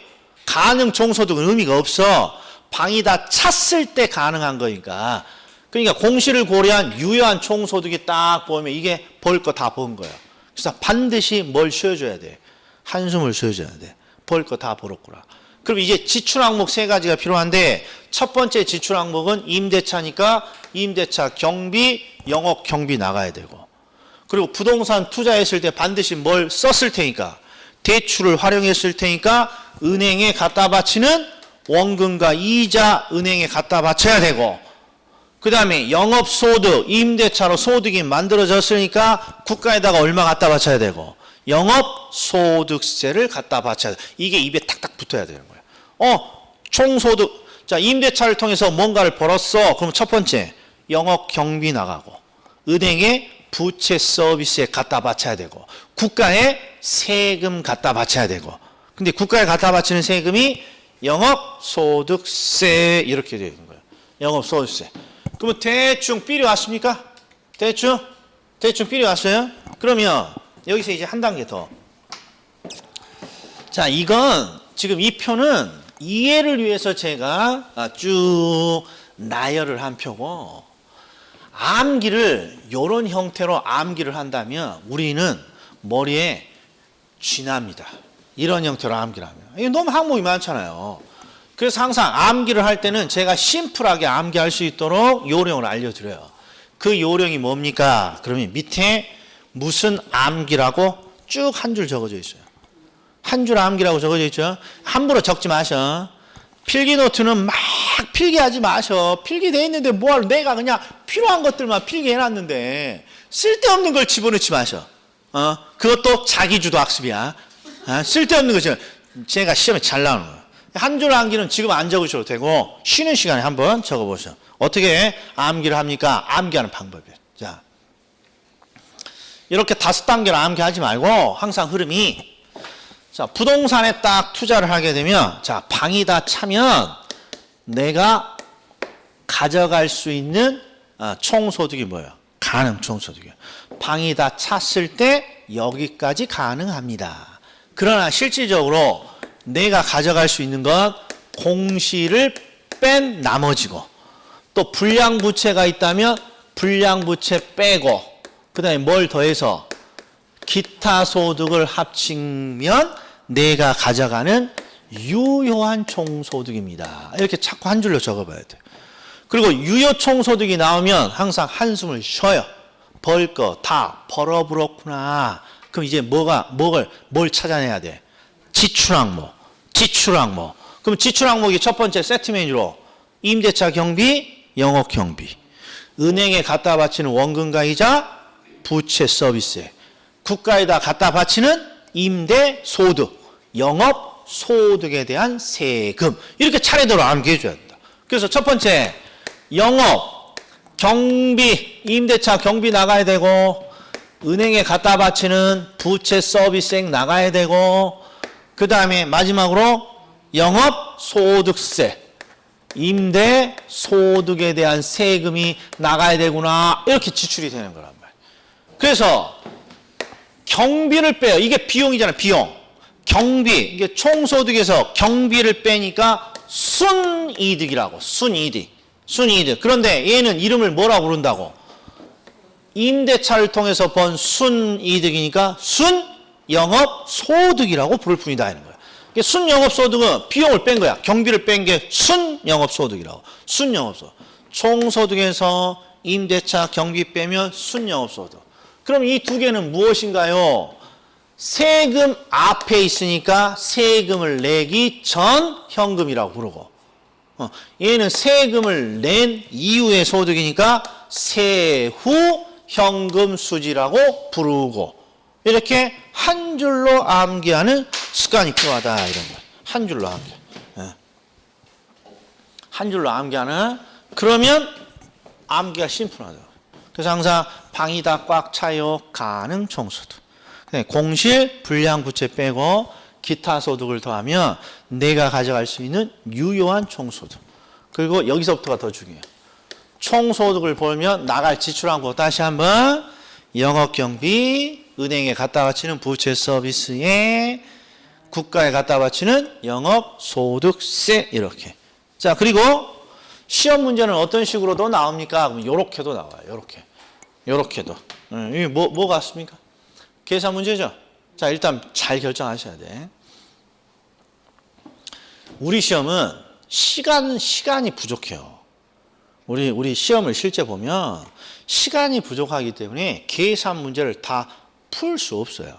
가능 총소득은 의미가 없어. 방이 다 찼을 때 가능한 거니까. 그러니까 공실을 고려한 유효한 총소득이 딱 보면 이게 벌 거 다 번 거예요. 그래서 반드시 뭘 쉬어줘야 돼. 한숨을 쉬어줘야 돼. 벌 거 다 벌었구나. 그럼 이제 지출 항목 3가지가 필요한데 첫 번째 지출 항목은 임대차니까 임대차 경비, 영업 경비 나가야 되고, 그리고 부동산 투자했을 때 반드시 뭘 썼을 테니까 대출을 활용했을 테니까 은행에 갖다 바치는 원금과 이자 은행에 갖다 바쳐야 되고, 그 다음에 영업소득, 임대차로 소득이 만들어졌으니까 국가에다가 얼마 갖다 바쳐야 되고 영업소득세를 갖다 바쳐야 돼. 이게 입에 탁탁 붙어야 되는 거예요. 총소득. 자, 임대차를 통해서 뭔가를 벌었어. 그럼 첫 번째 영업경비 나가고 은행에 부채 서비스에 갖다 바쳐야 되고 국가에 세금 갖다 바쳐야 되고, 근데 국가에 갖다 바치는 세금이 영업소득세 이렇게 되는 거예요. 영업소득세. 그러면 대충 삘이 왔습니까? 대충 삘이 왔어요? 그러면 여기서 이제 한 단계 더. 자, 이건 지금 이 표는 이해를 위해서 제가 쭉 나열을 한 표고, 암기를 이런 형태로 암기를 한다면 우리는 머리에 쥐납니다. 이런 형태로 암기를 하면. 이게 너무 항목이 많잖아요. 그래서 항상 암기를 할 때는 제가 심플하게 암기할 수 있도록 요령을 알려드려요. 그 요령이 뭡니까? 그러면 밑에 무슨 암기라고 쭉 한 줄 적어져 있어요. 한 줄 암기라고 적어져 있죠. 함부로 적지 마셔. 필기노트는 막 필기하지 마셔. 필기돼 있는데 뭐하러, 내가 그냥 필요한 것들만 필기해놨는데 쓸데없는 걸 집어넣지 마셔. 그것도 자기주도 학습이야. 쓸데없는 거죠. 제가 시험에 잘 나오는 거예요. 한 줄 암기는 지금 안 적으셔도 되고 쉬는 시간에 한번 적어보세요. 어떻게 암기를 합니까? 암기하는 방법이에요. 자, 이렇게 5단계로 암기하지 말고 항상 흐름이, 자, 부동산에 딱 투자를 하게 되면, 자, 방이 다 차면 내가 가져갈 수 있는 총소득이 뭐예요? 가능 총소득이에요. 방이 다 찼을 때 여기까지 가능합니다. 그러나 실질적으로 내가 가져갈 수 있는 건 공시를 뺀 나머지고, 또 불량부채가 있다면 불량부채 빼고, 그 다음에 뭘 더해서 기타 소득을 합치면 내가 가져가는 유효한 총소득입니다. 이렇게 자꾸 한 줄로 적어봐야 돼요. 그리고 유효 총소득이 나오면 항상 한숨을 쉬어요. 벌 거 다 벌어버렸구나. 그럼 이제 뭘 찾아내야 돼? 지출 항목. 그럼 지출 항목이 첫 번째 세트 메뉴로 임대차 경비, 영업 경비, 은행에 갖다 바치는 원금과 이자, 부채 서비스, 국가에다 갖다 바치는 임대 소득, 영업 소득에 대한 세금, 이렇게 차례대로 암기해 줘야 된다. 그래서 첫 번째 영업 경비, 임대차 경비 나가야 되고, 은행에 갖다 바치는 부채 서비스액 나가야 되고, 그 다음에 마지막으로 영업소득세, 임대소득에 대한 세금이 나가야 되구나, 이렇게 지출이 되는 거란 말이에요. 그래서 경비를 빼요. 이게 비용이잖아요. 비용. 경비, 이게 총소득에서 경비를 빼니까 순이득이라고. 순이득. 그런데 얘는 이름을 뭐라고 부른다고? 임대차를 통해서 번 순이득이니까 순영업소득이라고 부를 뿐이다 하는 거야. 순영업소득은 비용을 뺀 거야. 경비를 뺀 게 순영업소득이라고. 순영업소득. 총소득에서 임대차 경비 빼면 순영업소득. 그럼 이 두 개는 무엇인가요? 세금 앞에 있으니까 세금을 내기 전 현금이라고 부르고, 얘는 세금을 낸 이후의 소득이니까 세후 현금 수지라고 부르고, 이렇게 한 줄로 암기하는 습관이 필요하다 이런 거예요. 한 줄로 암기. 한 줄로 암기하는. 그러면 암기가 심플하다. 그래서 항상 방이 다 꽉 차요. 가능 총소득. 공실, 불량부채 빼고 기타 소득을 더하면 내가 가져갈 수 있는 유효한 총소득. 그리고 여기서부터가 더 중요해요. 총소득을 보면 나갈 지출한 거 다시 한번 영업경비, 은행에 갖다 바치는 부채 서비스에 국가에 갖다 바치는 영업소득세 이렇게. 자, 그리고 시험 문제는 어떤 식으로도 나옵니까? 그럼 요렇게도 나와요. 요렇게도. 이게 뭐 같습니까? 계산 문제죠. 자, 일단 잘 결정하셔야 돼. 우리 시험은 시간이 부족해요. 우리 시험을 실제 보면 시간이 부족하기 때문에 계산 문제를 다 풀 수 없어요.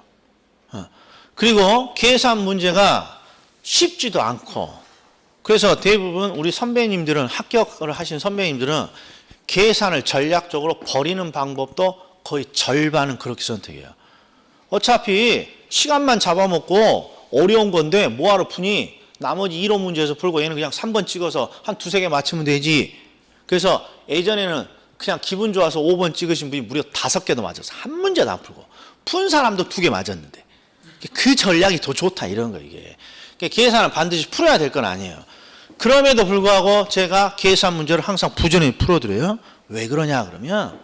그리고 계산 문제가 쉽지도 않고, 그래서 대부분 우리 선배님들은, 합격을 하신 선배님들은 계산을 전략적으로 버리는 방법도 거의 절반은 그렇게 선택해요. 어차피 시간만 잡아먹고 어려운 건데 뭐하러 푸니? 나머지 1호 문제에서 풀고 얘는 그냥 3번 찍어서 한 두세 개 맞추면 되지. 그래서 예전에는 그냥 기분 좋아서 5번 찍으신 분이 무려 5개도 맞았어. 한 문제도 안 풀고. 푼 사람도 2개 맞았는데. 그 전략이 더 좋다 이런 거 이게. 계산을 반드시 풀어야 될 건 아니에요. 그럼에도 불구하고 제가 계산 문제를 항상 부지런히 풀어드려요. 왜 그러냐 그러면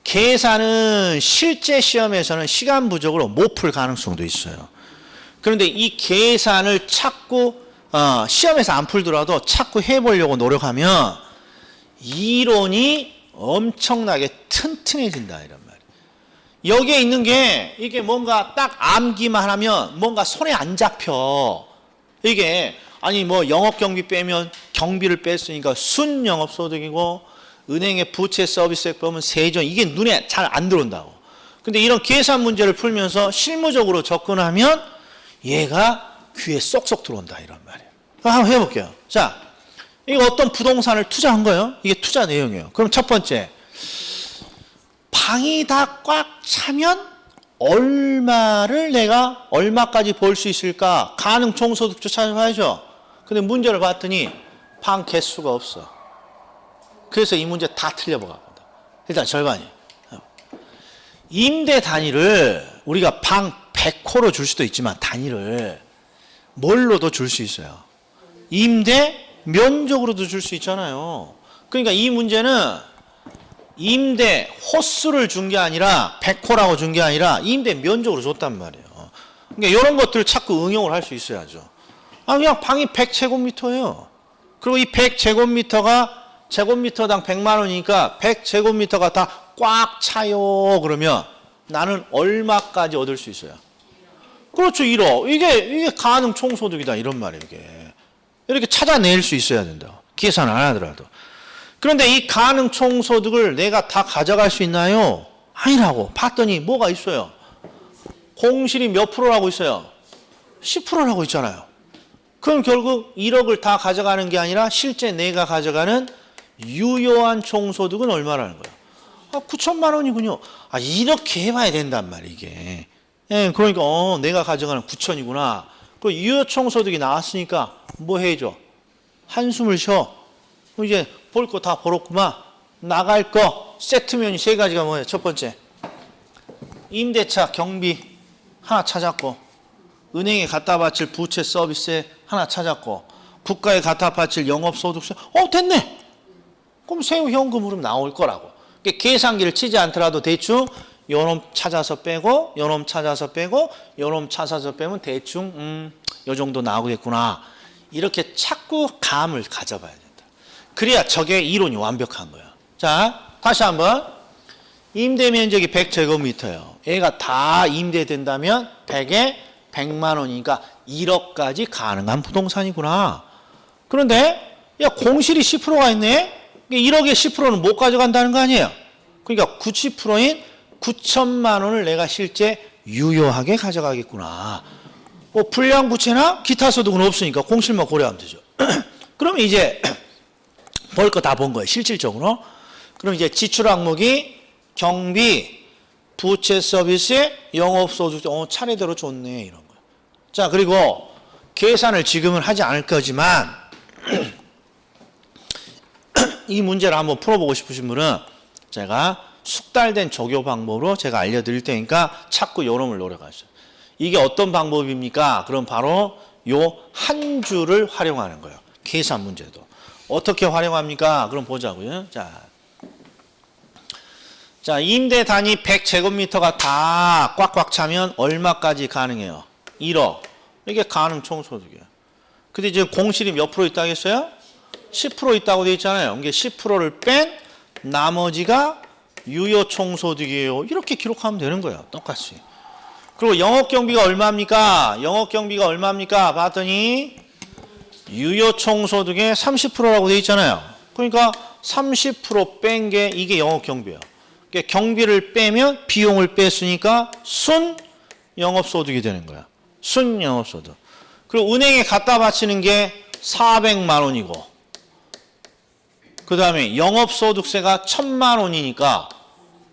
계산은 실제 시험에서는 시간 부족으로 못 풀 가능성도 있어요. 그런데 이 계산을 자꾸 시험에서 안 풀더라도 자꾸 해보려고 노력하면 이론이 엄청나게 튼튼해진다 이런 말이에요. 여기에 있는 게 이게 뭔가 딱 암기만 하면 뭔가 손에 안 잡혀. 이게 아니 뭐 영업경비 빼면 경비를 뺐으니까 순영업소득이고 은행의 부채 서비스액 보면 세전, 이게 눈에 잘 안 들어온다고. 근데 이런 계산 문제를 풀면서 실무적으로 접근하면 얘가 귀에 쏙쏙 들어온다 이런 말이에요. 한번 해볼게요. 자, 이거 어떤 부동산을 투자한 거예요. 이게 투자 내용이에요. 그럼 첫 번째, 방이 다 꽉 차면 얼마를 내가 얼마까지 벌 수 있을까? 가능 총소득도 찾아봐야죠. 근데 문제를 봤더니 방 개수가 없어. 그래서 이 문제 다 틀려보갑니다. 일단 절반이에요. 임대 단위를 우리가 방 100호로 줄 수도 있지만 단위를 뭘로도 줄 수 있어요. 임대 면적으로도 줄 수 있잖아요. 그러니까 이 문제는 임대 호수를 준 게 아니라 100호라고 준 게 아니라 임대 면적으로 줬단 말이에요. 그러니까 이런 것들을 자꾸 응용을 할 수 있어야죠. 그냥 방이 100제곱미터예요. 그리고 이 100제곱미터가 제곱미터당 100만 원이니까 100제곱미터가 다 꽉 차요. 그러면 나는 얼마까지 얻을 수 있어요? 그렇죠. 1억. 이게 가능 총소득이다. 이런 말이에요. 이게. 이렇게 찾아낼 수 있어야 된다. 계산 안 하더라도. 그런데 이 가능 총소득을 내가 다 가져갈 수 있나요? 아니라고. 봤더니 뭐가 있어요? 공실이 몇 프로라고 있어요? 10%라고 있잖아요. 그럼 결국 1억을 다 가져가는 게 아니라 실제 내가 가져가는 유효한 총소득은 얼마라는 거예요? 9천만 원이군요. 이렇게 해봐야 된단 말이에요, 이게. 예, 그러니까, 내가 가져가는 9천이구나. 그 유효 총소득이 나왔으니까 뭐 해줘? 한숨을 쉬어. 이제 볼 거 다 벌었구만. 나갈 거, 세트면이 3가지가 뭐예요? 첫 번째, 임대차 경비 하나 찾았고, 은행에 갖다 바칠 부채 서비스에 하나 찾았고, 국가에 갖다 바칠 영업소득세, 됐네! 그럼 세후 현금으로 나올 거라고. 계산기를 치지 않더라도 대충 요놈 찾아서 빼고, 요놈 찾아서 빼고, 요놈 찾아서 빼면 대충 요 정도 나오겠구나. 이렇게 자꾸 감을 가져봐야 된다. 그래야 저게 이론이 완벽한 거야. 자, 다시 한번. 임대 면적이 100제곱미터예요. 얘가 다 임대된다면 100에 100만 원이니까 1억까지 가능한 부동산이구나. 그런데 야 공실이 10%가 있네. 1억에 10%는 못 가져간다는 거 아니에요. 그러니까 90%인 9천만 원을 내가 실제 유효하게 가져가겠구나. 뭐 불량 부채나 기타 소득은 없으니까 공실만 고려하면 되죠. 그러면 이제 볼 거 다 본 거예요. 실질적으로. 그럼 이제 지출 항목이 경비, 부채 서비스, 영업소득, 차례대로 좋네 이런 거예요. 자, 그리고 계산을 지금은 하지 않을 거지만 이 문제를 한번 풀어보고 싶으신 분은 제가 숙달된 조교 방법으로 제가 알려드릴 테니까 자꾸 요놈을 노려가시죠. 이게 어떤 방법입니까? 그럼 바로 요 한 줄을 활용하는 거예요. 계산 문제도. 어떻게 활용합니까? 그럼 보자고요. 자, 임대 단위 100제곱미터가 다 꽉꽉 차면 얼마까지 가능해요? 1억. 이게 가능 총소득이에요. 근데 이제 공실이 몇 프로 있다고 했어요? 10% 있다고 돼 있잖아요. 이게 10%를 뺀 나머지가 유효 총소득이에요. 이렇게 기록하면 되는 거예요. 똑같이. 그리고 영업경비가 얼마입니까? 영업경비가 얼마입니까? 봤더니 유효 총소득의 30%라고 돼 있잖아요. 그러니까 30% 뺀 게 이게 영업경비예요. 경비를 빼면 비용을 뺐으니까 순 영업소득이 되는 거야. 순 영업소득. 그리고 은행에 갖다 바치는 게 400만 원이고 그 다음에 영업소득세가 1000만 원이니까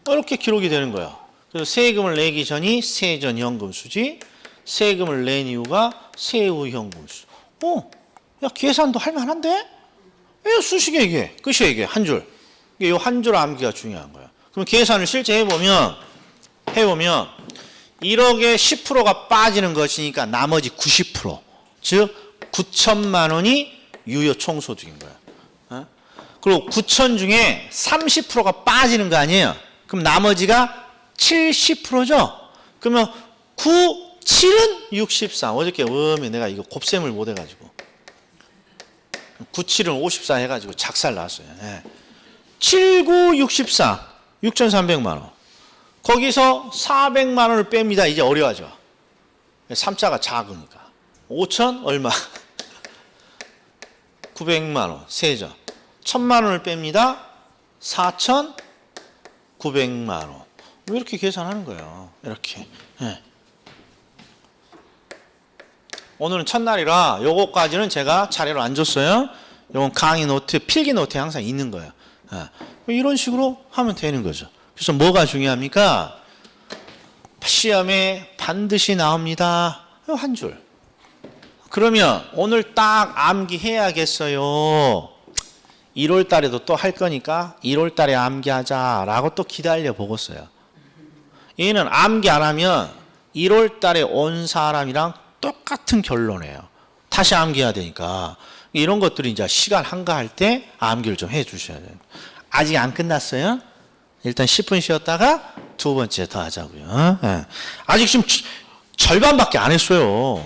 이렇게 기록이 되는 거야. 그래서 세금을 내기 전이 세전 현금 수지, 세금을 낸 이유가 세후 현금 수지. 야 계산도 할만한데? 수식에 이게 끝이야 이게 한 줄. 이게 요 한 줄 암기가 중요한 거야. 그럼 계산을 실제 해보면 1억에 10%가 빠지는 것이니까 나머지 90%, 즉 9천만 원이 유효 총소득인 거야. 그리고 9천 중에 30%가 빠지는 거 아니에요. 그럼 나머지가 70%죠. 그러면 9, 7은 63. 어저께 내가 이거 곱셈을 못 해가지고 9, 7은 54 해가지고 작살 났어요. 7, 9, 64. 6,300만 원. 거기서 400만 원을 뺍니다. 이제 어려워져. 3자가 작으니까. 5천 얼마? 900만 원. 세전. 1000만 원을 뺍니다. 4,900만 원. 이렇게 계산하는 거예요. 이렇게. 오늘은 첫날이라 요거까지는 제가 차례로 안 줬어요. 요건 강의 노트, 필기 노트에 항상 있는 거예요. 이런 식으로 하면 되는 거죠. 그래서 뭐가 중요합니까? 시험에 반드시 나옵니다. 한 줄. 그러면 오늘 딱 암기해야겠어요. 1월 달에도 또 할 거니까 1월 달에 암기하자라고 또 기다려 보겠어요. 얘는 암기 안 하면 1월 달에 온 사람이랑 똑같은 결론이에요. 다시 암기해야 되니까. 이런 것들이 이제 시간 한가할 때 암기를 좀 해 주셔야 돼요. 아직 안 끝났어요? 일단 10분 쉬었다가 두 번째 더 하자고요. 아직 지금 절반밖에 안 했어요.